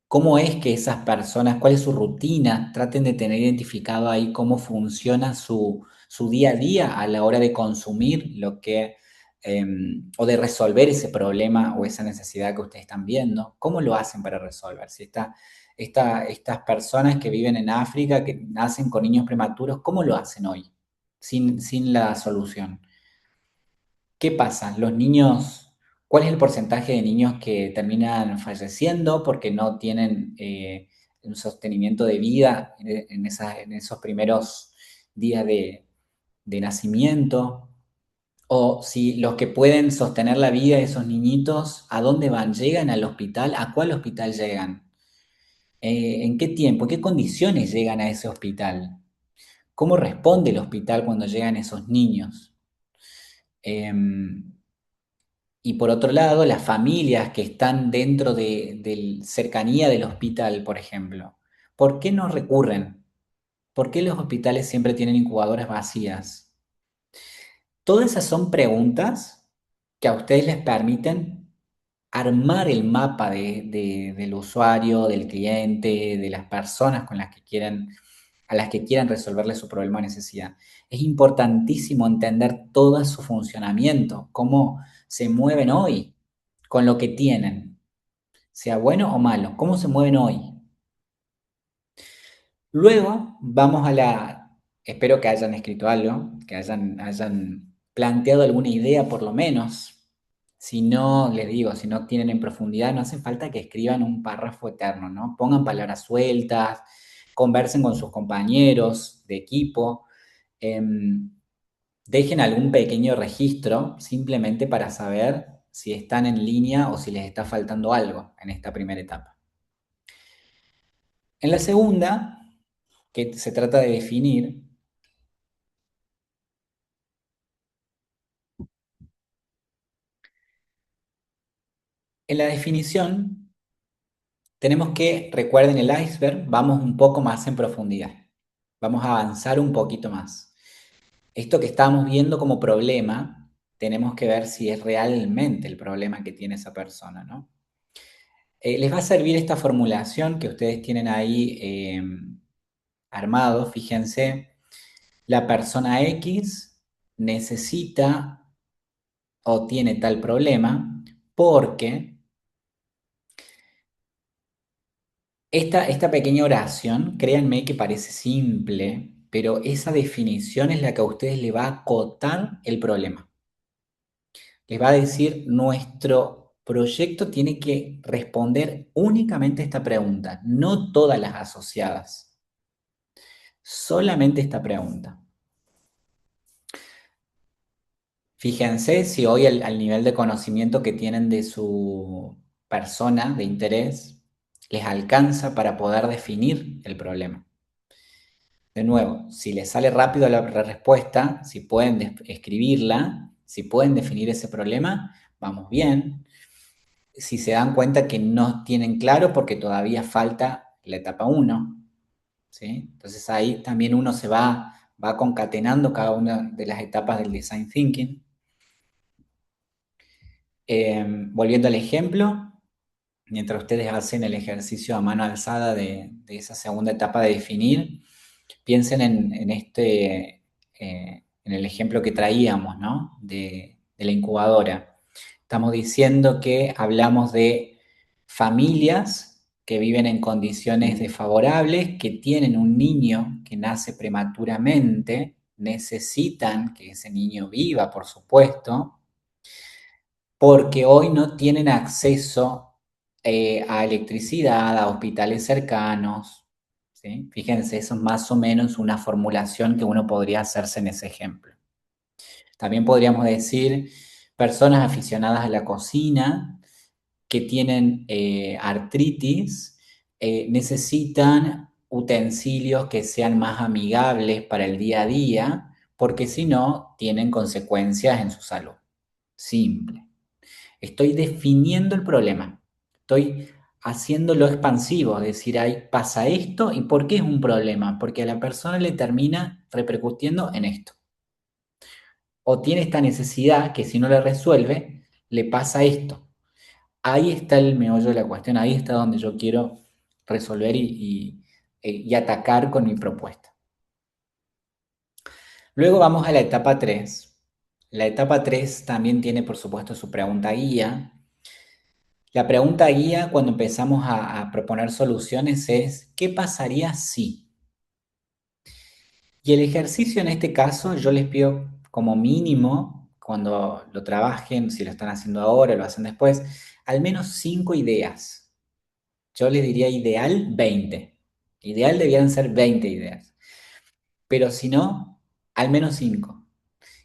¿Cómo es que esas personas, cuál es su rutina? Traten de tener identificado ahí cómo funciona su día a día a la hora de consumir lo que, o de resolver ese problema o esa necesidad que ustedes están viendo. ¿Cómo lo hacen para resolver? Si estas personas que viven en África, que nacen con niños prematuros, ¿cómo lo hacen hoy? Sin la solución. ¿Qué pasa? Los niños, ¿cuál es el porcentaje de niños que terminan falleciendo porque no tienen un sostenimiento de vida en esos primeros días de nacimiento? O si los que pueden sostener la vida de esos niñitos, ¿a dónde van? ¿Llegan al hospital? ¿A cuál hospital llegan? ¿En qué tiempo? ¿En qué condiciones llegan a ese hospital? ¿Cómo responde el hospital cuando llegan esos niños? Y por otro lado, las familias que están dentro de cercanía del hospital, por ejemplo, ¿por qué no recurren? ¿Por qué los hospitales siempre tienen incubadoras vacías? Todas esas son preguntas que a ustedes les permiten armar el mapa del usuario, del cliente, de las personas con las que quieren, a las que quieran resolverle su problema o necesidad. Es importantísimo entender todo su funcionamiento, cómo se mueven hoy con lo que tienen, sea bueno o malo, cómo se mueven hoy. Luego vamos espero que hayan escrito algo, que hayan planteado alguna idea por lo menos. Si no, les digo, si no tienen en profundidad, no hace falta que escriban un párrafo eterno, ¿no? Pongan palabras sueltas, conversen con sus compañeros de equipo, dejen algún pequeño registro simplemente para saber si están en línea o si les está faltando algo en esta primera etapa. En la segunda, que se trata de definir, en la definición tenemos que, recuerden el iceberg, vamos un poco más en profundidad. Vamos a avanzar un poquito más. Esto que estamos viendo como problema, tenemos que ver si es realmente el problema que tiene esa persona, ¿no? Les va a servir esta formulación que ustedes tienen ahí armado. Fíjense, la persona X necesita o tiene tal problema porque esta pequeña oración, créanme que parece simple, pero esa definición es la que a ustedes le va a acotar el problema. Les va a decir, nuestro proyecto tiene que responder únicamente a esta pregunta, no todas las asociadas, solamente esta pregunta. Fíjense si hoy al nivel de conocimiento que tienen de su persona de interés les alcanza para poder definir el problema. De nuevo, si les sale rápido la respuesta, si pueden escribirla, si pueden definir ese problema, vamos bien. Si se dan cuenta que no tienen claro porque todavía falta la etapa 1, ¿sí? Entonces ahí también uno se va concatenando cada una de las etapas del design thinking. Volviendo al ejemplo, mientras ustedes hacen el ejercicio a mano alzada de esa segunda etapa de definir, piensen en el ejemplo que traíamos, ¿no? De la incubadora. Estamos diciendo que hablamos de familias que viven en condiciones desfavorables, que tienen un niño que nace prematuramente, necesitan que ese niño viva, por supuesto, porque hoy no tienen acceso a electricidad, a hospitales cercanos, ¿sí? Fíjense, eso es más o menos una formulación que uno podría hacerse en ese ejemplo. También podríamos decir personas aficionadas a la cocina que tienen artritis, necesitan utensilios que sean más amigables para el día a día, porque si no, tienen consecuencias en su salud. Simple. Estoy definiendo el problema. Estoy haciéndolo expansivo, es decir, ahí pasa esto. ¿Y por qué es un problema? Porque a la persona le termina repercutiendo en esto. O tiene esta necesidad que si no la resuelve, le pasa esto. Ahí está el meollo de la cuestión, ahí está donde yo quiero resolver y atacar con mi propuesta. Luego vamos a la etapa 3. La etapa 3 también tiene, por supuesto, su pregunta guía. La pregunta guía cuando empezamos a proponer soluciones es, ¿qué pasaría si? Y el ejercicio en este caso yo les pido como mínimo, cuando lo trabajen, si lo están haciendo ahora o lo hacen después, al menos 5 ideas. Yo les diría ideal 20. Ideal debían ser 20 ideas. Pero si no, al menos 5.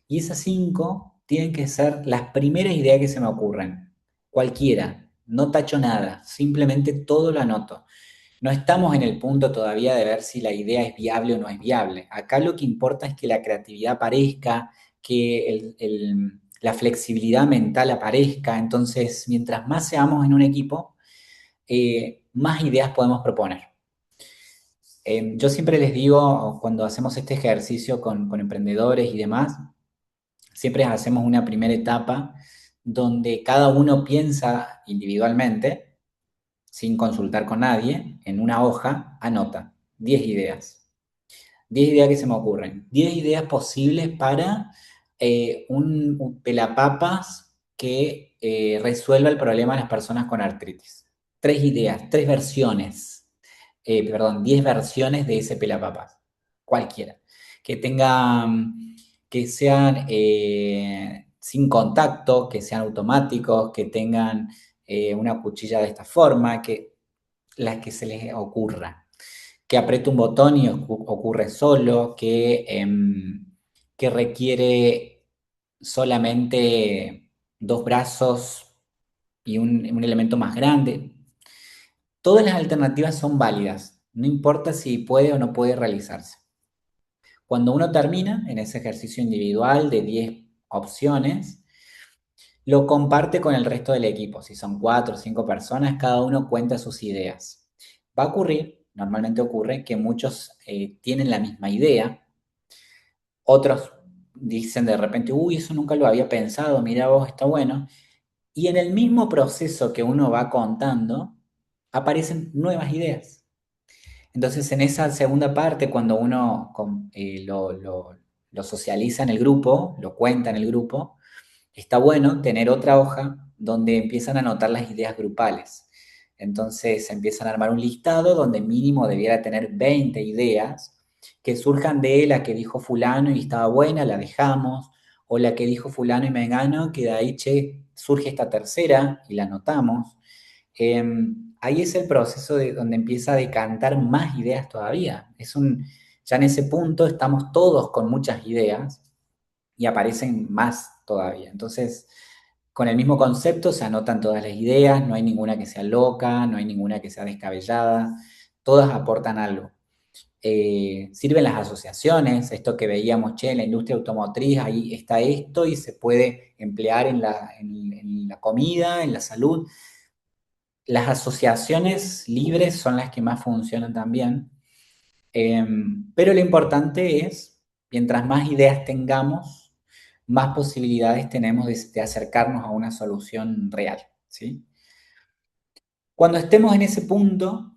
Y esas 5 tienen que ser las primeras ideas que se me ocurren. Cualquiera. No tacho nada. Simplemente todo lo anoto. No estamos en el punto todavía de ver si la idea es viable o no es viable. Acá lo que importa es que la creatividad aparezca, que la flexibilidad mental aparezca. Entonces, mientras más seamos en un equipo, más ideas podemos proponer. Yo siempre les digo, cuando hacemos este ejercicio con emprendedores y demás, siempre hacemos una primera etapa donde cada uno piensa individualmente, sin consultar con nadie, en una hoja, anota 10 ideas. 10 ideas que se me ocurren. 10 ideas posibles para un pelapapas que resuelva el problema de las personas con artritis. 3 ideas, 3 versiones. 10 versiones de ese pelapapas. Cualquiera. Que tengan, que sean sin contacto, que sean automáticos, que tengan una cuchilla de esta forma, que las que se les ocurra. Que apriete un botón y ocurre solo, que requiere solamente 2 brazos y un elemento más grande. Todas las alternativas son válidas, no importa si puede o no puede realizarse. Cuando uno termina en ese ejercicio individual de 10 opciones, lo comparte con el resto del equipo. Si son 4 o 5 personas, cada uno cuenta sus ideas. Va a ocurrir, normalmente ocurre, que muchos tienen la misma idea, otros dicen de repente, uy, eso nunca lo había pensado, mira vos, está bueno. Y en el mismo proceso que uno va contando, aparecen nuevas ideas. Entonces, en esa segunda parte, cuando uno lo socializa en el grupo, lo cuenta en el grupo, está bueno tener otra hoja donde empiezan a anotar las ideas grupales. Entonces, empiezan a armar un listado donde mínimo debiera tener 20 ideas que surjan de la que dijo fulano y estaba buena, la dejamos, o la que dijo fulano y mengano, que de ahí, che, surge esta tercera y la anotamos. Ahí es el proceso de donde empieza a decantar más ideas todavía. Ya en ese punto estamos todos con muchas ideas y aparecen más todavía. Entonces, con el mismo concepto se anotan todas las ideas, no hay ninguna que sea loca, no hay ninguna que sea descabellada, todas aportan algo. Sirven las asociaciones, esto que veíamos, en la industria automotriz, ahí está esto y se puede emplear en la comida, en la salud. Las asociaciones libres son las que más funcionan también, pero lo importante es, mientras más ideas tengamos, más posibilidades tenemos de acercarnos a una solución real, ¿sí? Cuando estemos en ese punto,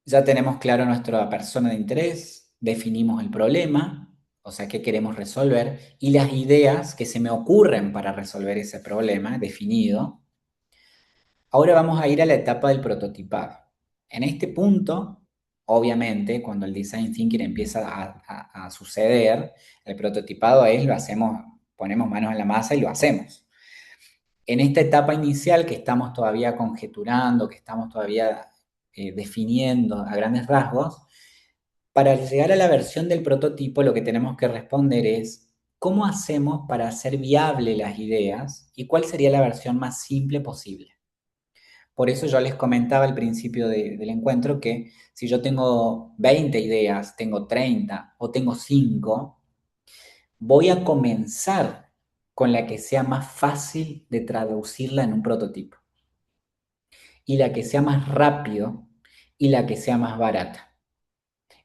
ya tenemos claro nuestra persona de interés, definimos el problema, o sea, qué queremos resolver, y las ideas que se me ocurren para resolver ese problema definido. Ahora vamos a ir a la etapa del prototipado. En este punto, obviamente, cuando el design thinking empieza a suceder, el prototipado es lo hacemos, ponemos manos en la masa y lo hacemos. En esta etapa inicial que estamos todavía conjeturando, que estamos todavía definiendo a grandes rasgos, para llegar a la versión del prototipo lo que tenemos que responder es ¿cómo hacemos para hacer viable las ideas y cuál sería la versión más simple posible? Por eso yo les comentaba al principio del encuentro que si yo tengo 20 ideas, tengo 30 o tengo 5, voy a comenzar con la que sea más fácil de traducirla en un prototipo y la que sea más rápido y la que sea más barata.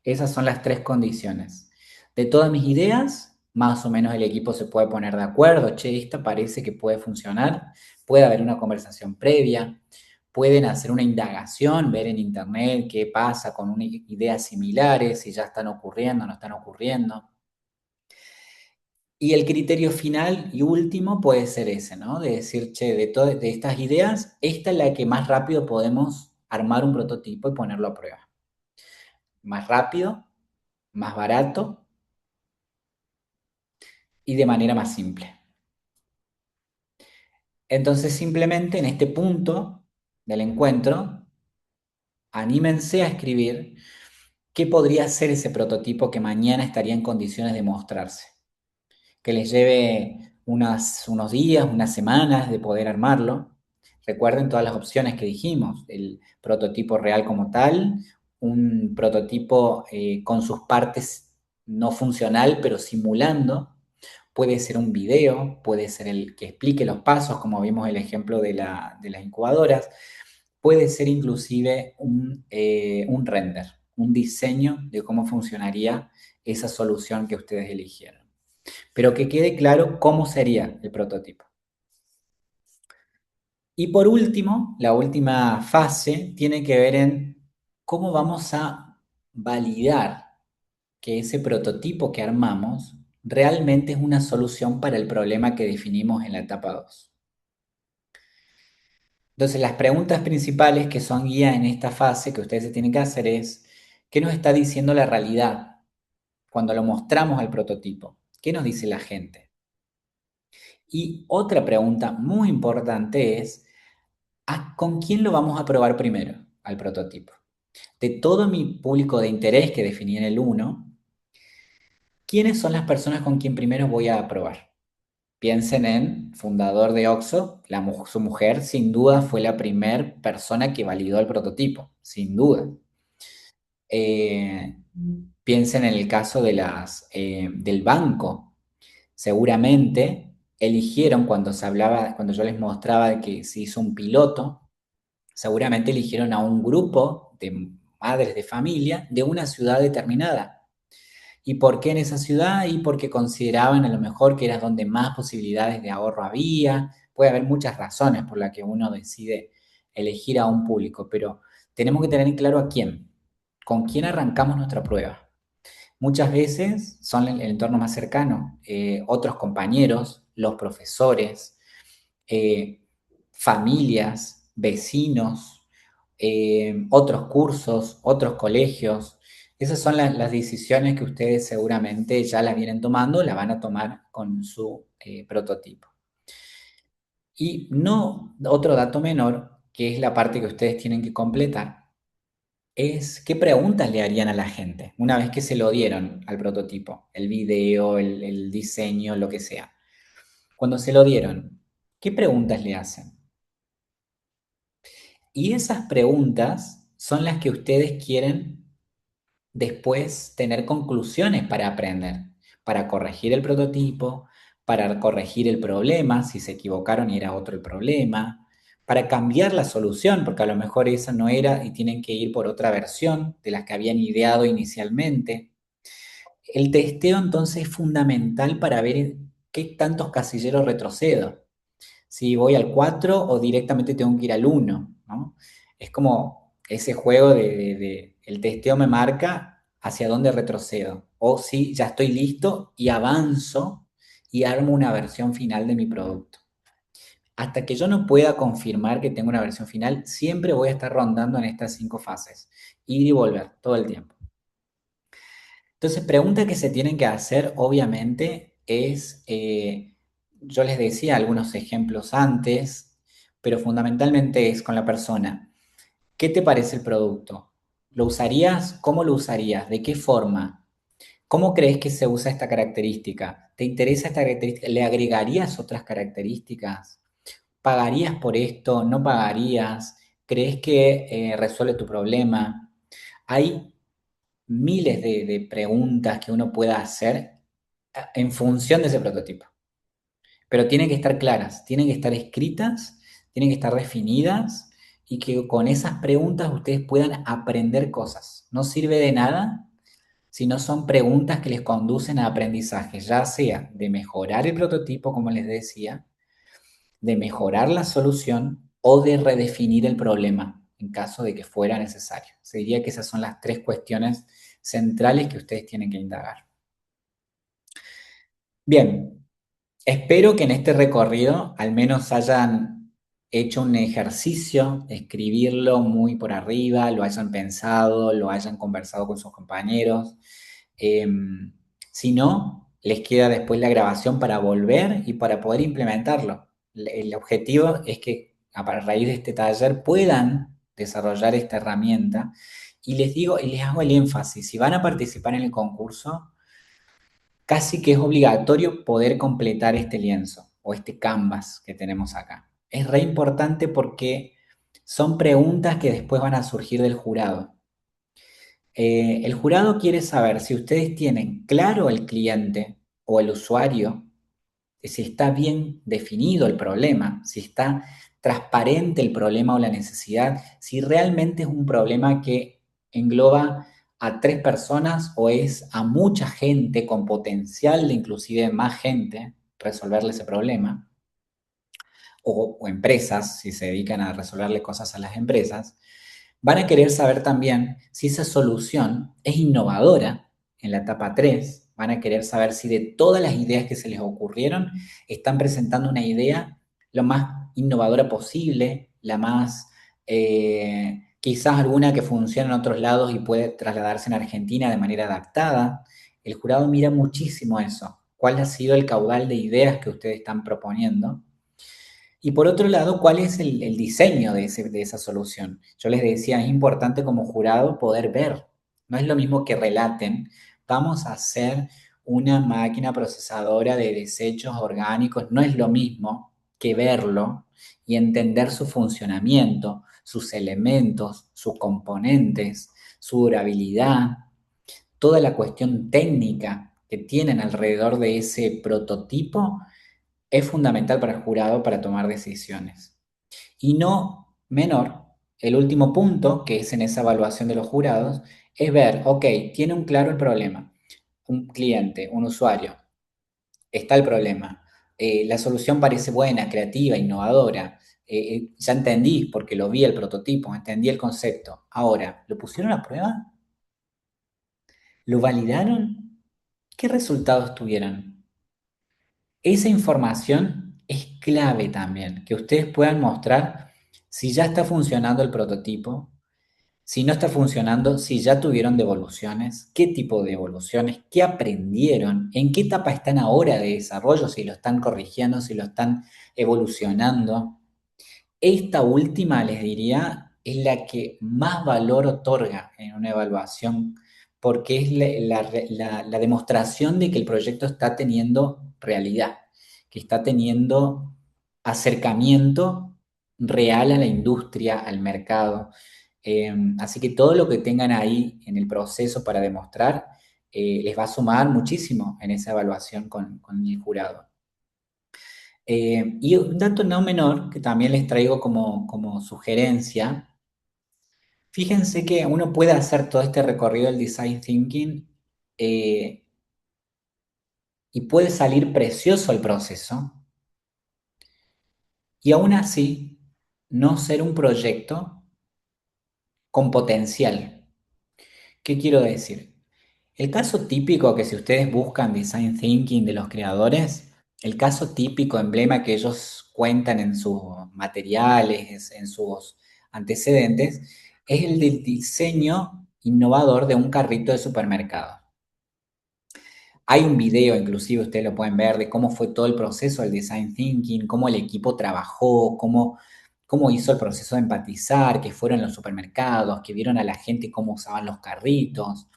Esas son las 3 condiciones. De todas mis ideas, más o menos el equipo se puede poner de acuerdo, che, esta parece que puede funcionar, puede haber una conversación previa, pueden hacer una indagación, ver en internet qué pasa con ideas similares, si ya están ocurriendo o no están ocurriendo. Y el criterio final y último puede ser ese, ¿no? De decir, che, de estas ideas, esta es la que más rápido podemos armar un prototipo y ponerlo a prueba. Más rápido, más barato y de manera más simple. Entonces, simplemente en este punto del encuentro, anímense a escribir qué podría ser ese prototipo que mañana estaría en condiciones de mostrarse. Que les lleve unos días, unas semanas de poder armarlo. Recuerden todas las opciones que dijimos, el prototipo real como tal, un prototipo con sus partes no funcional, pero simulando. Puede ser un video, puede ser el que explique los pasos, como vimos el ejemplo de las incubadoras. Puede ser inclusive un render, un diseño de cómo funcionaría esa solución que ustedes eligieron. Pero que quede claro cómo sería el prototipo. Y por último, la última fase tiene que ver en cómo vamos a validar que ese prototipo que armamos realmente es una solución para el problema que definimos en la etapa 2. Entonces, las preguntas principales que son guía en esta fase que ustedes se tienen que hacer es, ¿qué nos está diciendo la realidad cuando lo mostramos al prototipo? ¿Qué nos dice la gente? Y otra pregunta muy importante es, ¿con quién lo vamos a probar primero al prototipo? De todo mi público de interés que definí en el 1, ¿quiénes son las personas con quien primero voy a probar? Piensen en fundador de Oxxo, su mujer sin duda fue la primera persona que validó el prototipo, sin duda. Piensen en el caso del banco. Seguramente eligieron cuando yo les mostraba que se hizo un piloto, seguramente eligieron a un grupo de madres de familia de una ciudad determinada. ¿Y por qué en esa ciudad? Y porque consideraban a lo mejor que era donde más posibilidades de ahorro había. Puede haber muchas razones por las que uno decide elegir a un público, pero tenemos que tener en claro a quién, con quién arrancamos nuestra prueba. Muchas veces son el entorno más cercano, otros compañeros, los profesores, familias, vecinos, otros cursos, otros colegios. Esas son las decisiones que ustedes seguramente ya las vienen tomando, las van a tomar con su prototipo. Y no otro dato menor, que es la parte que ustedes tienen que completar, es qué preguntas le harían a la gente una vez que se lo dieron al prototipo, el video, el diseño, lo que sea. Cuando se lo dieron, ¿qué preguntas le hacen? Y esas preguntas son las que ustedes quieren después tener conclusiones para aprender, para corregir el prototipo, para corregir el problema, si se equivocaron y era otro el problema, para cambiar la solución, porque a lo mejor esa no era y tienen que ir por otra versión de las que habían ideado inicialmente. El testeo entonces es fundamental para ver en qué tantos casilleros retrocedo. Si voy al 4 o directamente tengo que ir al 1, ¿no? Es como ese juego el testeo me marca hacia dónde retrocedo. O si ya estoy listo y avanzo y armo una versión final de mi producto. Hasta que yo no pueda confirmar que tengo una versión final, siempre voy a estar rondando en estas 5 fases. Ir y volver todo el tiempo. Entonces, preguntas que se tienen que hacer, obviamente, es, yo les decía algunos ejemplos antes, pero fundamentalmente es con la persona. ¿Qué te parece el producto? ¿Lo usarías? ¿Cómo lo usarías? ¿De qué forma? ¿Cómo crees que se usa esta característica? ¿Te interesa esta característica? ¿Le agregarías otras características? ¿Pagarías por esto? ¿No pagarías? ¿Crees que resuelve tu problema? Hay miles de preguntas que uno pueda hacer en función de ese prototipo. Pero tienen que estar claras, tienen que estar escritas, tienen que estar definidas y que con esas preguntas ustedes puedan aprender cosas. No sirve de nada si no son preguntas que les conducen a aprendizaje, ya sea de mejorar el prototipo, como les decía, de mejorar la solución o de redefinir el problema en caso de que fuera necesario. Se diría que esas son las 3 cuestiones centrales que ustedes tienen que indagar. Bien, espero que en este recorrido al menos hayan hecho un ejercicio, escribirlo muy por arriba, lo hayan pensado, lo hayan conversado con sus compañeros. Eh, si no, les queda después la grabación para volver y para poder implementarlo. El objetivo es que a raíz de este taller puedan desarrollar esta herramienta y les digo y les hago el énfasis, si van a participar en el concurso, casi que es obligatorio poder completar este lienzo o este canvas que tenemos acá. Es re importante porque son preguntas que después van a surgir del jurado. El jurado quiere saber si ustedes tienen claro el cliente o el usuario, si está bien definido el problema, si está transparente el problema o la necesidad, si realmente es un problema que engloba a 3 personas o es a mucha gente con potencial de inclusive más gente resolverle ese problema, o empresas, si se dedican a resolverle cosas a las empresas, van a querer saber también si esa solución es innovadora en la etapa 3. Van a querer saber si de todas las ideas que se les ocurrieron, están presentando una idea lo más innovadora posible, la más, quizás alguna que funciona en otros lados y puede trasladarse en Argentina de manera adaptada. El jurado mira muchísimo eso. ¿Cuál ha sido el caudal de ideas que ustedes están proponiendo? Y por otro lado, ¿cuál es el diseño de esa solución? Yo les decía, es importante como jurado poder ver. No es lo mismo que relaten, vamos a hacer una máquina procesadora de desechos orgánicos, no es lo mismo que verlo y entender su funcionamiento, sus elementos, sus componentes, su durabilidad, toda la cuestión técnica que tienen alrededor de ese prototipo es fundamental para el jurado para tomar decisiones. Y no menor, el último punto, que es en esa evaluación de los jurados, es ver, ok, tiene un claro el problema. Un cliente, un usuario, está el problema. La solución parece buena, creativa, innovadora. Ya entendí, porque lo vi el prototipo, entendí el concepto. Ahora, ¿lo pusieron a prueba? ¿Lo validaron? ¿Qué resultados tuvieron? Esa información es clave también, que ustedes puedan mostrar si ya está funcionando el prototipo, si no está funcionando, si ya tuvieron devoluciones, qué tipo de devoluciones, qué aprendieron, en qué etapa están ahora de desarrollo, si lo están corrigiendo, si lo están evolucionando. Esta última, les diría, es la que más valor otorga en una evaluación, porque es la demostración de que el proyecto está teniendo realidad, que está teniendo acercamiento real a la industria, al mercado. Así que todo lo que tengan ahí en el proceso para demostrar les va a sumar muchísimo en esa evaluación con el jurado. Y un dato no menor que también les traigo como sugerencia, fíjense que uno puede hacer todo este recorrido del design thinking eh, y puede salir precioso el proceso y aún así no ser un proyecto con potencial. ¿Qué quiero decir? El caso típico que si ustedes buscan design thinking de los creadores, el caso típico, emblema que ellos cuentan en sus materiales, en sus antecedentes, es el del diseño innovador de un carrito de supermercado. Hay un video, inclusive ustedes lo pueden ver, de cómo fue todo el proceso del design thinking, cómo el equipo trabajó, cómo hizo el proceso de empatizar, que fueron los supermercados, que vieron a la gente cómo usaban los carritos,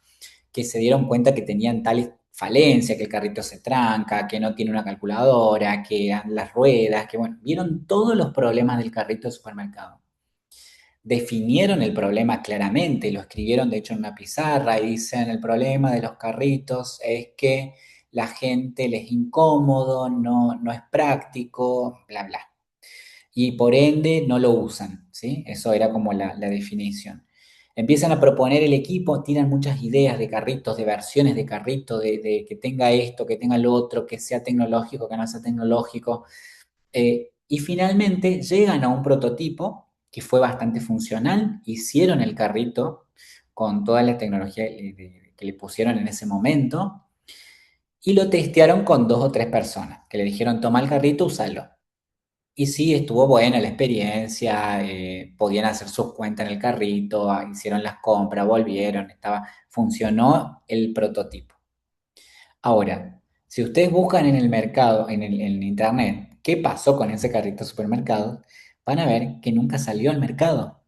que se dieron cuenta que tenían tales falencias, que el carrito se tranca, que no tiene una calculadora, que las ruedas, que bueno, vieron todos los problemas del carrito de supermercado. Definieron el problema claramente, lo escribieron de hecho en una pizarra y dicen el problema de los carritos es que la gente les es incómodo, no es práctico, bla, bla. Y por ende no lo usan, ¿sí? Eso era como la definición. Empiezan a proponer el equipo, tiran muchas ideas de carritos, de versiones de carrito, de que tenga esto, que tenga lo otro, que sea tecnológico, que no sea tecnológico. Y finalmente llegan a un prototipo que fue bastante funcional, hicieron el carrito con toda la tecnología que le pusieron en ese momento y lo testearon con 2 o 3 personas que le dijeron, toma el carrito, úsalo. Y sí, estuvo buena la experiencia, podían hacer sus cuentas en el carrito, hicieron las compras, volvieron, funcionó el prototipo. Ahora, si ustedes buscan en el mercado, en internet, qué pasó con ese carrito de supermercado, van a ver que nunca salió al mercado.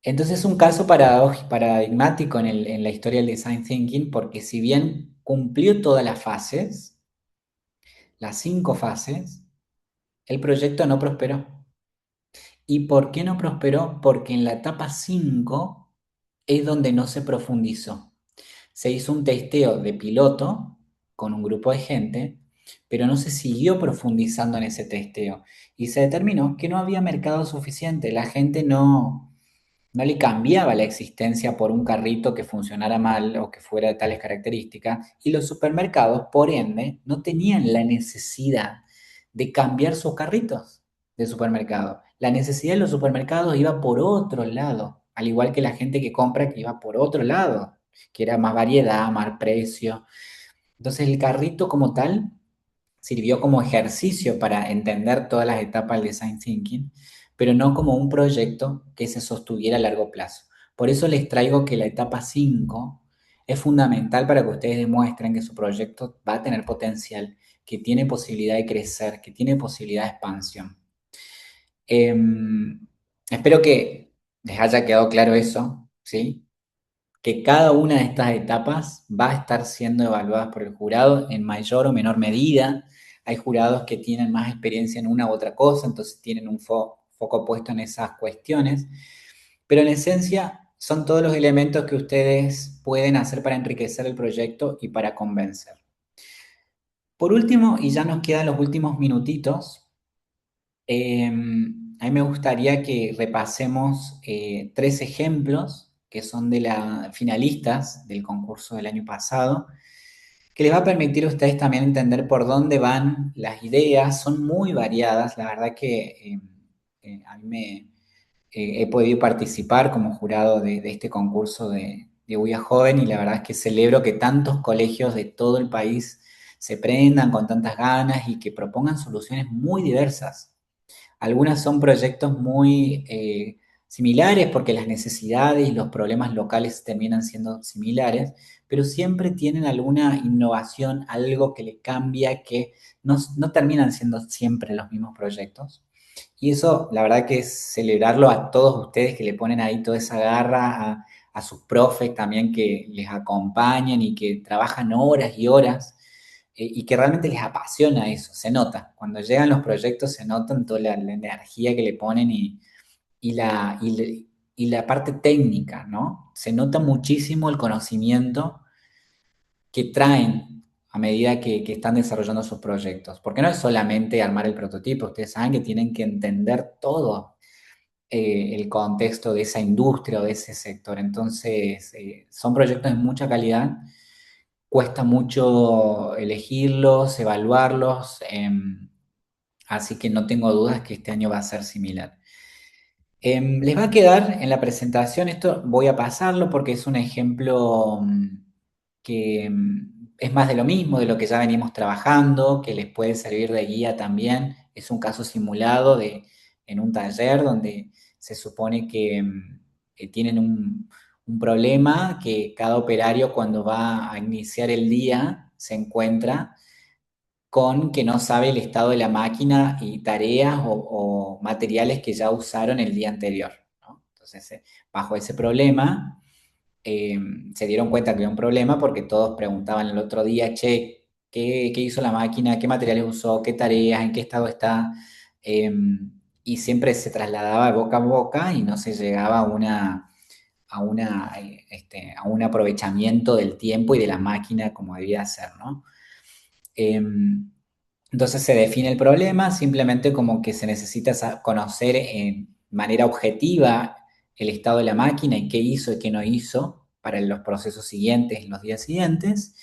Entonces es un caso paradigmático en la historia del design thinking, porque si bien cumplió todas las fases, las 5 fases, el proyecto no prosperó. ¿Y por qué no prosperó? Porque en la etapa 5 es donde no se profundizó. Se hizo un testeo de piloto con un grupo de gente, pero no se siguió profundizando en ese testeo. Y se determinó que no había mercado suficiente. La gente no le cambiaba la existencia por un carrito que funcionara mal o que fuera de tales características. Y los supermercados, por ende, no tenían la necesidad de cambiar sus carritos de supermercado. La necesidad de los supermercados iba por otro lado, al igual que la gente que compra que iba por otro lado, que era más variedad, más precio. Entonces el carrito como tal sirvió como ejercicio para entender todas las etapas del design thinking, pero no como un proyecto que se sostuviera a largo plazo. Por eso les traigo que la etapa 5 es fundamental para que ustedes demuestren que su proyecto va a tener potencial, que tiene posibilidad de crecer, que tiene posibilidad de expansión. Espero que les haya quedado claro eso, ¿sí? Que cada una de estas etapas va a estar siendo evaluadas por el jurado en mayor o menor medida. Hay jurados que tienen más experiencia en una u otra cosa, entonces tienen un foco puesto en esas cuestiones. Pero en esencia son todos los elementos que ustedes pueden hacer para enriquecer el proyecto y para convencer. Por último, y ya nos quedan los últimos minutitos, a mí me gustaría que repasemos 3 ejemplos que son de las finalistas del concurso del año pasado, que les va a permitir a ustedes también entender por dónde van las ideas. Son muy variadas, la verdad que a mí he podido participar como jurado de este concurso de UIA Joven y la verdad es que celebro que tantos colegios de todo el país se prendan con tantas ganas y que propongan soluciones muy diversas. Algunas son proyectos muy similares porque las necesidades y los problemas locales terminan siendo similares, pero siempre tienen alguna innovación, algo que le cambia, que no terminan siendo siempre los mismos proyectos. Y eso, la verdad que es celebrarlo a todos ustedes que le ponen ahí toda esa garra, a sus profes también que les acompañan y que trabajan horas y horas y que realmente les apasiona eso, se nota. Cuando llegan los proyectos se notan toda la energía que le ponen y la parte técnica, ¿no? Se nota muchísimo el conocimiento que traen a medida que están desarrollando sus proyectos, porque no es solamente armar el prototipo, ustedes saben que tienen que entender todo el contexto de esa industria o de ese sector. Entonces, son proyectos de mucha calidad, cuesta mucho elegirlos, evaluarlos, así que no tengo dudas que este año va a ser similar. Les va a quedar en la presentación, esto voy a pasarlo porque es un ejemplo que es más de lo mismo, de lo que ya venimos trabajando, que les puede servir de guía también. Es un caso simulado en un taller donde se supone que tienen un problema que cada operario cuando va a iniciar el día se encuentra con que no sabe el estado de la máquina y tareas o materiales que ya usaron el día anterior, ¿no? Entonces, bajo ese problema, eh, se dieron cuenta que había un problema porque todos preguntaban el otro día, che, ¿qué hizo la máquina? ¿Qué materiales usó? ¿Qué tareas? ¿En qué estado está? Eh, y siempre se trasladaba de boca a boca y no se llegaba a un aprovechamiento del tiempo y de la máquina como debía ser, ¿no? Entonces se define el problema simplemente como que se necesita conocer en manera objetiva el estado de la máquina y qué hizo y qué no hizo para los procesos siguientes, los días siguientes.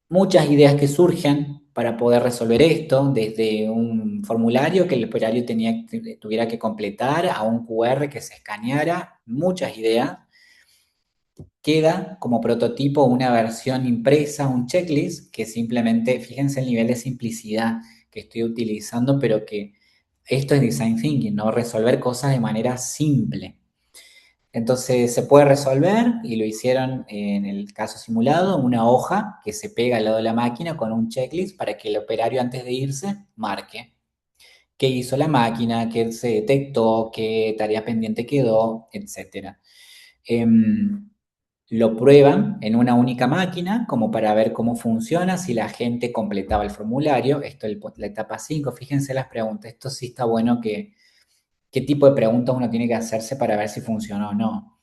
Muchas ideas que surgen para poder resolver esto, desde un formulario que el operario tuviera que completar a un QR que se escaneara, muchas ideas. Queda como prototipo una versión impresa, un checklist, que simplemente, fíjense el nivel de simplicidad que estoy utilizando, pero que esto es design thinking, ¿no? Resolver cosas de manera simple. Entonces se puede resolver y lo hicieron en el caso simulado, una hoja que se pega al lado de la máquina con un checklist para que el operario antes de irse marque qué hizo la máquina, qué se detectó, qué tarea pendiente quedó, etc. Lo prueban en una única máquina como para ver cómo funciona, si la gente completaba el formulario. Esto es la etapa 5. Fíjense las preguntas. Esto sí está bueno qué tipo de preguntas uno tiene que hacerse para ver si funcionó o no.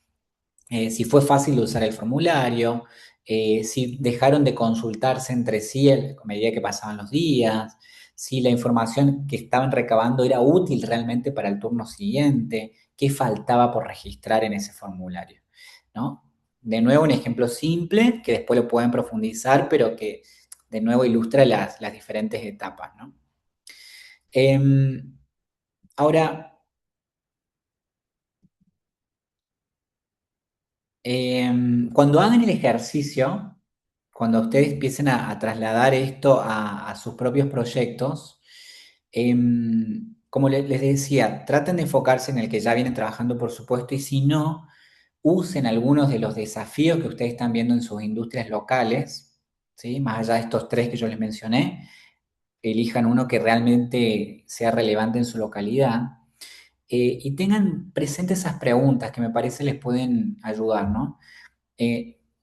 Si fue fácil de usar el formulario, si dejaron de consultarse entre sí a medida que pasaban los días, si la información que estaban recabando era útil realmente para el turno siguiente, qué faltaba por registrar en ese formulario, ¿no? De nuevo, un ejemplo simple que después lo pueden profundizar, pero que de nuevo ilustra las diferentes etapas, ¿no? Ahora, cuando hagan el ejercicio, cuando ustedes empiecen a trasladar esto a sus propios proyectos, como les decía, traten de enfocarse en el que ya vienen trabajando, por supuesto, y si no, usen algunos de los desafíos que ustedes están viendo en sus industrias locales, ¿sí? Más allá de estos tres que yo les mencioné, elijan uno que realmente sea relevante en su localidad. Y tengan presentes esas preguntas que me parece les pueden ayudar, ¿no?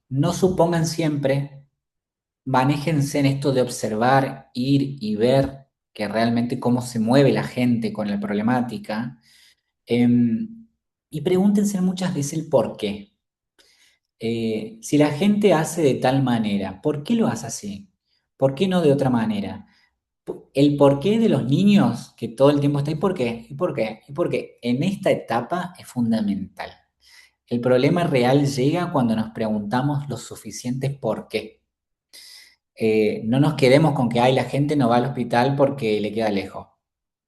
No supongan siempre, manéjense en esto de observar, ir y ver que realmente cómo se mueve la gente con la problemática. Y pregúntense muchas veces el por qué. Si la gente hace de tal manera, ¿por qué lo hace así? ¿Por qué no de otra manera? El porqué de los niños que todo el tiempo está ahí, ¿por qué? ¿Y por qué? ¿Y por qué? En esta etapa es fundamental. El problema real llega cuando nos preguntamos los suficientes por qué. No nos quedemos con que la gente no va al hospital porque le queda lejos.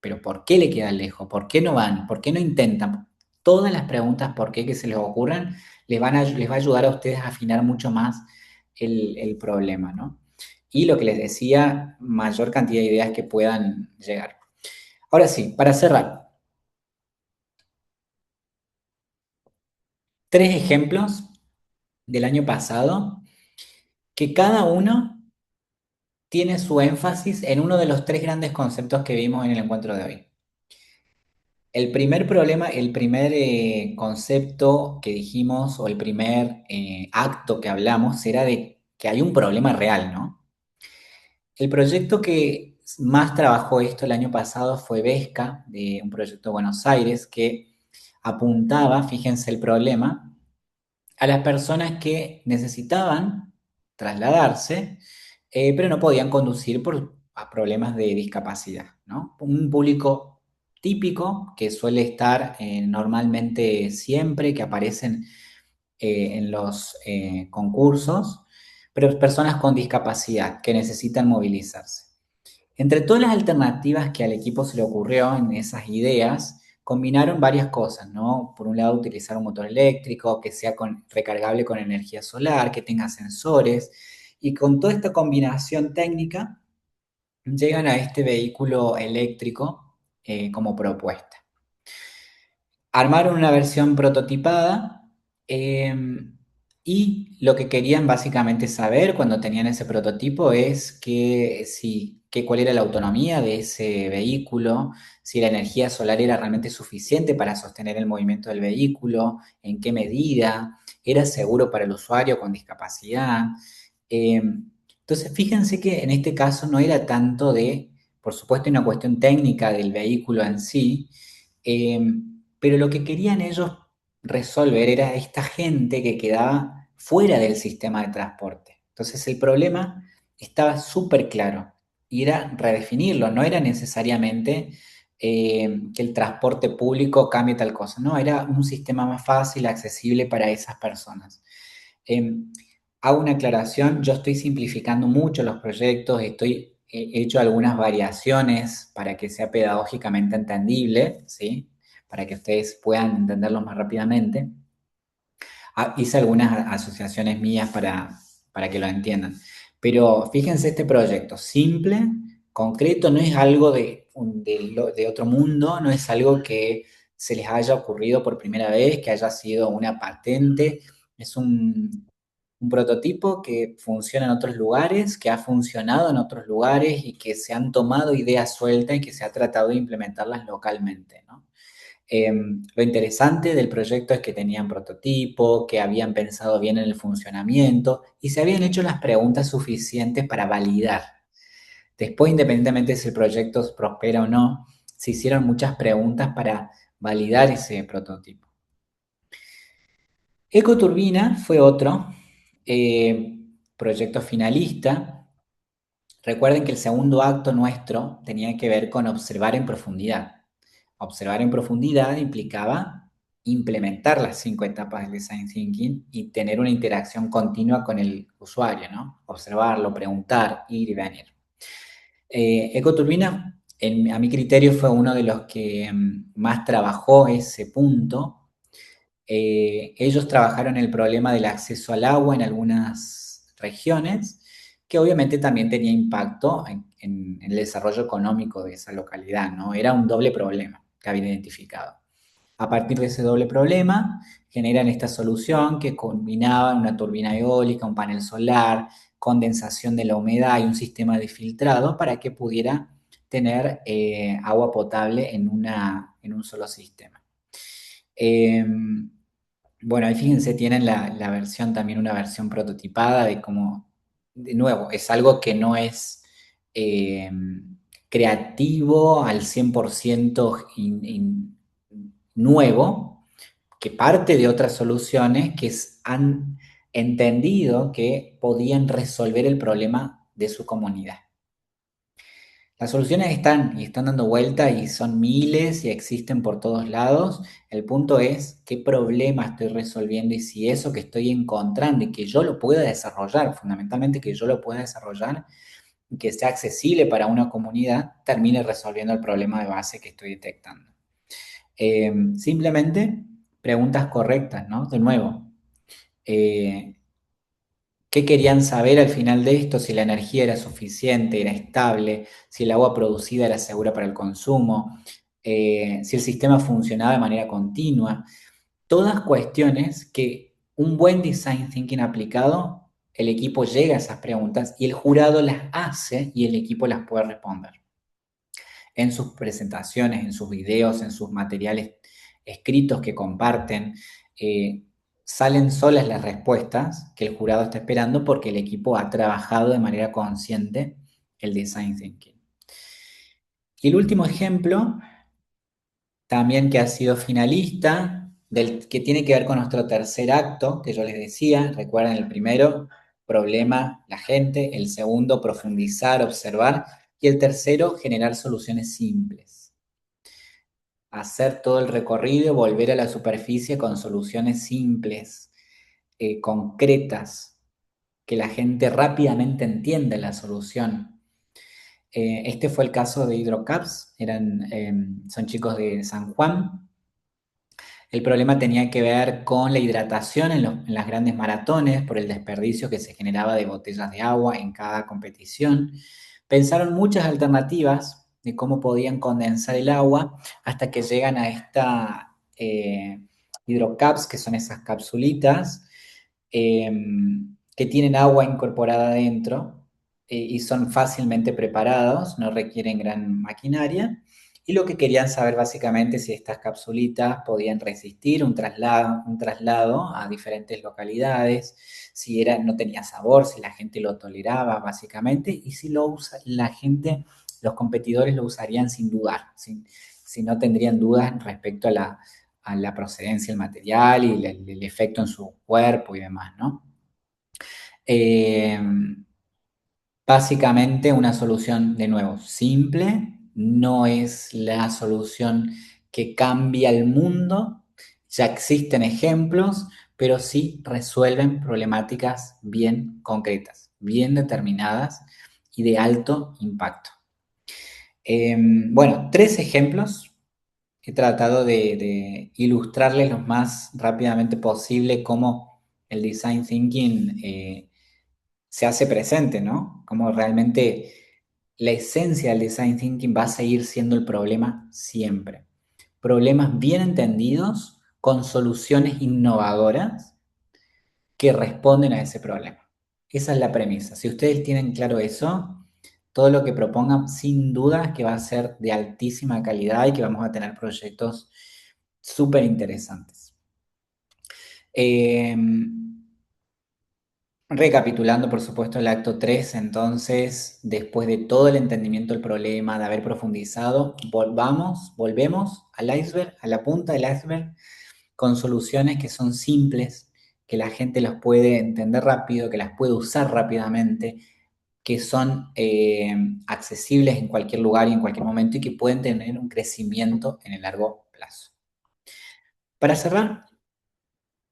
Pero ¿por qué le queda lejos? ¿Por qué no van? ¿Por qué no intentan? Todas las preguntas por qué que se les ocurran les va a ayudar a ustedes a afinar mucho más el problema, ¿no? Y lo que les decía, mayor cantidad de ideas que puedan llegar. Ahora sí, para cerrar, 3 ejemplos del año pasado que cada uno tiene su énfasis en uno de los 3 grandes conceptos que vimos en el encuentro de hoy. El primer problema, el primer concepto que dijimos o el primer acto que hablamos era de que hay un problema real, ¿no? El proyecto que más trabajó esto el año pasado fue Vesca, de un proyecto de Buenos Aires, que apuntaba, fíjense el problema, a las personas que necesitaban trasladarse, pero no podían conducir por problemas de discapacidad, ¿no? Un público típico que suele estar normalmente siempre, que aparecen en los concursos, pero personas con discapacidad que necesitan movilizarse. Entre todas las alternativas que al equipo se le ocurrió en esas ideas, combinaron varias cosas, ¿no? Por un lado, utilizar un motor eléctrico que sea recargable con energía solar, que tenga sensores, y con toda esta combinación técnica llegan a este vehículo eléctrico como propuesta. Armaron una versión prototipada eh, y lo que querían básicamente saber cuando tenían ese prototipo es cuál era la autonomía de ese vehículo, si la energía solar era realmente suficiente para sostener el movimiento del vehículo, en qué medida, era seguro para el usuario con discapacidad. Eh, entonces, fíjense que en este caso no era tanto por supuesto, una cuestión técnica del vehículo en sí, eh, pero lo que querían ellos resolver era esta gente que quedaba fuera del sistema de transporte. Entonces el problema estaba súper claro y era redefinirlo, no era necesariamente que el transporte público cambie tal cosa, no, era un sistema más fácil, accesible para esas personas. Eh, Hago una aclaración, yo estoy simplificando mucho los proyectos, he hecho algunas variaciones para que sea pedagógicamente entendible, ¿sí? Para que ustedes puedan entenderlos más rápidamente. Hice algunas asociaciones mías para que lo entiendan. Pero fíjense este proyecto, simple, concreto, no es algo de otro mundo, no es algo que se les haya ocurrido por primera vez, que haya sido una patente, es un prototipo que funciona en otros lugares, que ha funcionado en otros lugares y que se han tomado ideas sueltas y que se ha tratado de implementarlas localmente, ¿no? Lo interesante del proyecto es que tenían prototipo, que habían pensado bien en el funcionamiento y se habían hecho las preguntas suficientes para validar. Después, independientemente de si el proyecto prospera o no, se hicieron muchas preguntas para validar ese prototipo. Ecoturbina fue otro proyecto finalista. Recuerden que el segundo acto nuestro tenía que ver con observar en profundidad. Observar en profundidad implicaba implementar las 5 etapas del design thinking y tener una interacción continua con el usuario, ¿no? Observarlo, preguntar, ir y venir. Ecoturbina, a mi criterio, fue uno de los que más trabajó ese punto. Ellos trabajaron el problema del acceso al agua en algunas regiones, que obviamente también tenía impacto en el desarrollo económico de esa localidad, ¿no? Era un doble problema que habían identificado. A partir de ese doble problema, generan esta solución que combinaba una turbina eólica, un panel solar, condensación de la humedad y un sistema de filtrado para que pudiera tener agua potable en un solo sistema. Bueno, ahí fíjense, tienen la versión, también una versión prototipada de cómo, de nuevo, es algo que no es eh, creativo al 100% nuevo, que parte de otras soluciones que han entendido que podían resolver el problema de su comunidad. Las soluciones están y están dando vuelta y son miles y existen por todos lados. El punto es qué problema estoy resolviendo y si eso que estoy encontrando y que yo lo pueda desarrollar, fundamentalmente que yo lo pueda desarrollar y que sea accesible para una comunidad, termine resolviendo el problema de base que estoy detectando. Simplemente preguntas correctas, ¿no? De nuevo, ¿qué querían saber al final de esto? Si la energía era suficiente, era estable, si el agua producida era segura para el consumo, si el sistema funcionaba de manera continua. Todas cuestiones que un buen design thinking aplicado, el equipo llega a esas preguntas y el jurado las hace y el equipo las puede responder. En sus presentaciones, en sus videos, en sus materiales escritos que comparten, salen solas las respuestas que el jurado está esperando porque el equipo ha trabajado de manera consciente el design thinking. Y el último ejemplo también que ha sido finalista, que tiene que ver con nuestro tercer acto, que yo les decía. Recuerden el primero, problema, la gente; el segundo, profundizar, observar; y el tercero, generar soluciones simples. Hacer todo el recorrido, volver a la superficie con soluciones simples, concretas, que la gente rápidamente entienda la solución. Este fue el caso de Hydrocaps, son chicos de San Juan. El problema tenía que ver con la hidratación en las grandes maratones, por el desperdicio que se generaba de botellas de agua en cada competición. Pensaron muchas alternativas de cómo podían condensar el agua, hasta que llegan a esta Hydrocaps, que son esas capsulitas eh, que tienen agua incorporada dentro, y son fácilmente preparados, no requieren gran maquinaria. Y lo que querían saber básicamente es si estas capsulitas podían resistir un traslado a diferentes localidades, si no tenía sabor, si la gente lo toleraba básicamente, y si la gente, los competidores lo usarían sin dudar, si no tendrían dudas respecto a la procedencia del material y el efecto en su cuerpo y demás, ¿no? Básicamente una solución, de nuevo, simple, no es la solución que cambia el mundo, ya existen ejemplos, pero sí resuelven problemáticas bien concretas, bien determinadas y de alto impacto. Bueno, 3 ejemplos. He tratado de ilustrarles lo más rápidamente posible cómo el design thinking se hace presente, ¿no? Cómo realmente la esencia del design thinking va a seguir siendo el problema siempre. Problemas bien entendidos con soluciones innovadoras que responden a ese problema. Esa es la premisa. Si ustedes tienen claro eso, todo lo que propongan sin duda que va a ser de altísima calidad y que vamos a tener proyectos súper interesantes. Recapitulando, por supuesto, el acto 3, entonces, después de todo el entendimiento del problema, de haber profundizado, volvemos al iceberg, a la punta del iceberg, con soluciones que son simples, que la gente las puede entender rápido, que las puede usar rápidamente, que son accesibles en cualquier lugar y en cualquier momento, y que pueden tener un crecimiento en el largo plazo. Para cerrar,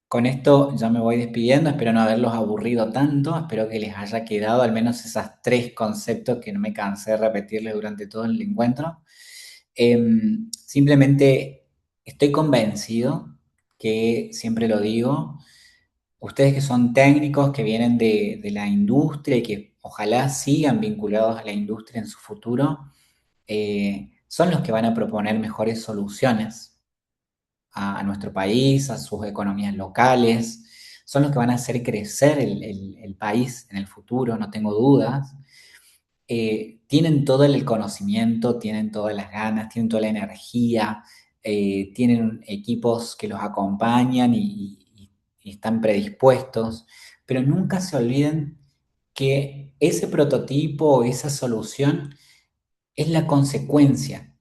con esto ya me voy despidiendo, espero no haberlos aburrido tanto, espero que les haya quedado al menos esos 3 conceptos que no me cansé de repetirles durante todo el encuentro. Simplemente estoy convencido, que siempre lo digo, ustedes que son técnicos, que vienen de la industria y que ojalá sigan vinculados a la industria en su futuro, son los que van a proponer mejores soluciones a nuestro país, a sus economías locales, son los que van a hacer crecer el país en el futuro, no tengo dudas. Tienen todo el conocimiento, tienen todas las ganas, tienen toda la energía, tienen equipos que los acompañan y están predispuestos, pero nunca se olviden que ese prototipo o esa solución es la consecuencia.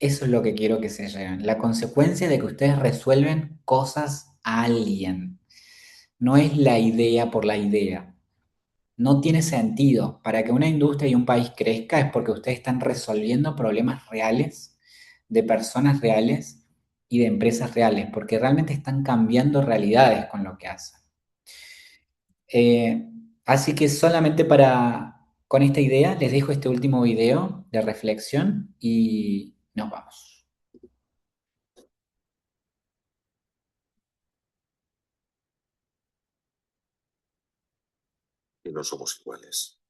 Eso es lo que quiero que se lleven. La consecuencia de que ustedes resuelven cosas a alguien. No es la idea por la idea. No tiene sentido. Para que una industria y un país crezca es porque ustedes están resolviendo problemas reales, de personas reales y de empresas reales, porque realmente están cambiando realidades con lo que hacen. Así que solamente con esta idea les dejo este último video de reflexión y nos vamos.
Que no somos iguales,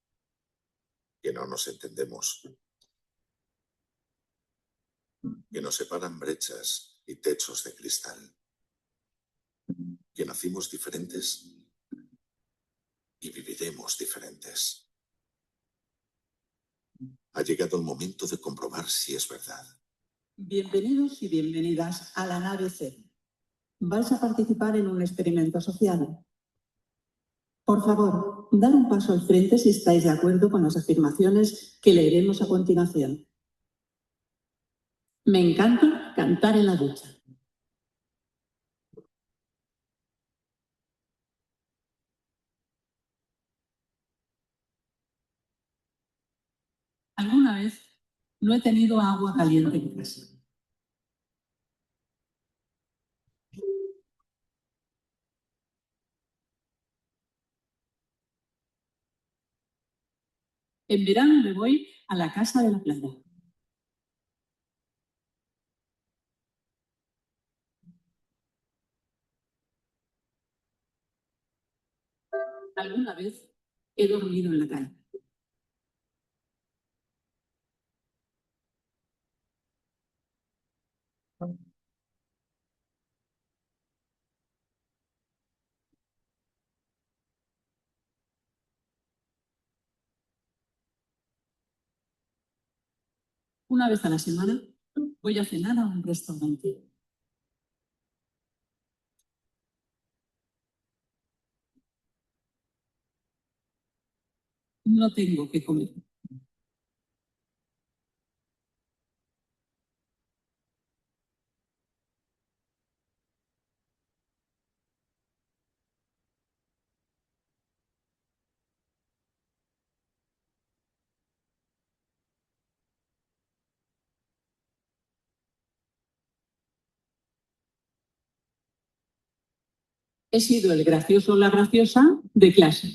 que no nos entendemos, que nos separan brechas y techos de cristal, que nacimos diferentes y viviremos diferentes. Ha llegado el momento de comprobar si es verdad.
Bienvenidos y bienvenidas a la nave C. Vais a participar en un experimento social. Por favor, dad un paso al frente si estáis de acuerdo con las afirmaciones que leeremos a continuación. Me encanta cantar en la ducha. ¿Alguna vez no he tenido agua caliente en casa? En verano me voy a la casa de la playa. ¿Alguna vez he dormido en la calle? Una vez a la semana voy a cenar a un restaurante. No tengo que comer. He sido el gracioso o la graciosa de clase.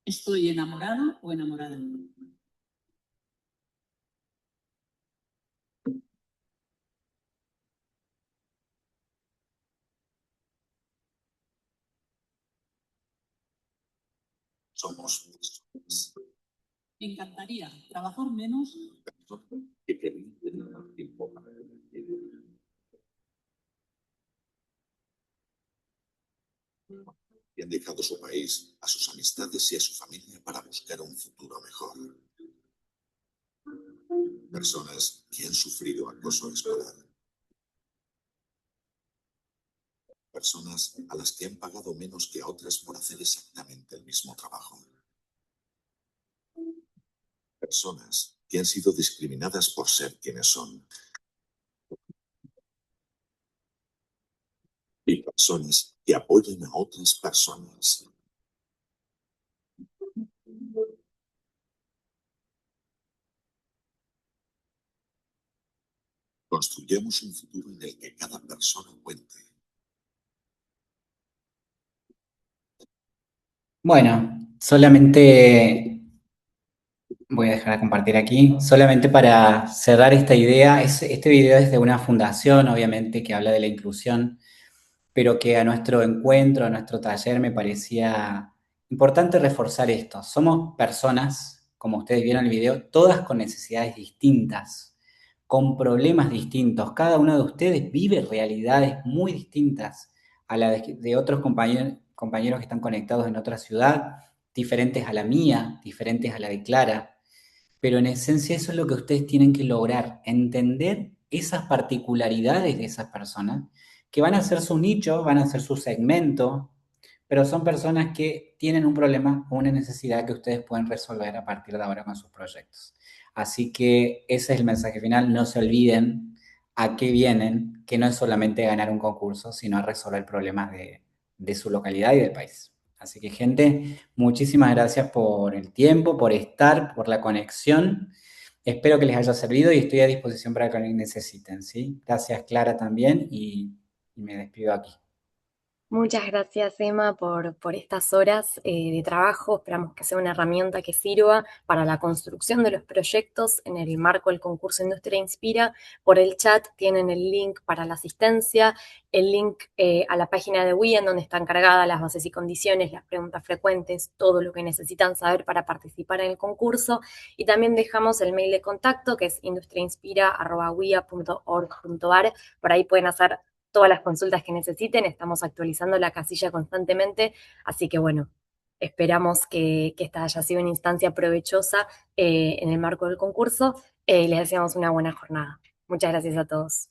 ¿Estoy enamorado o enamorada?
Somos personas
Me encantaría trabajar menos
que querían tener más tiempo para vivir. Y han dejado su país, a sus amistades y a su familia para buscar un futuro mejor. Personas que han sufrido acoso escolar. Personas a las que han pagado menos que a otras por hacer exactamente el mismo trabajo. Personas que han sido discriminadas por ser quienes son. Y personas que apoyan a otras personas. Construyamos un futuro en el que cada persona cuente.
Bueno, solamente voy a dejar de compartir aquí. Solamente para cerrar esta idea, este video es de una fundación, obviamente, que habla de la inclusión, pero que a nuestro encuentro, a nuestro taller, me parecía importante reforzar esto. Somos personas, como ustedes vieron en el video, todas con necesidades distintas, con problemas distintos. Cada uno de ustedes vive realidades muy distintas a la de otros compañeros que están conectados en otra ciudad, diferentes a la mía, diferentes a la de Clara. Pero en esencia eso es lo que ustedes tienen que lograr, entender esas particularidades de esas personas, que van a ser su nicho, van a ser su segmento, pero son personas que tienen un problema o una necesidad que ustedes pueden resolver a partir de ahora con sus proyectos. Así que ese es el mensaje final, no se olviden a qué vienen, que no es solamente ganar un concurso, sino a resolver problemas de su localidad y del país. Así que, gente, muchísimas gracias por el tiempo, por estar, por la conexión. Espero que les haya servido y estoy a disposición para que lo necesiten, ¿sí? Gracias, Clara, también, y me despido aquí.
Muchas gracias, Emma, por estas horas de trabajo. Esperamos que sea una herramienta que sirva para la construcción de los proyectos en el marco del concurso Industria Inspira. Por el chat tienen el link para la asistencia, el link a la página de WIA, en donde están cargadas las bases y condiciones, las preguntas frecuentes, todo lo que necesitan saber para participar en el concurso. Y también dejamos el mail de contacto, que es industriainspira@wia.org.ar. Por ahí pueden hacer todas las consultas que necesiten, estamos actualizando la casilla constantemente, así que bueno, esperamos que esta haya sido una instancia provechosa en el marco del concurso y les deseamos una buena jornada. Muchas gracias a todos.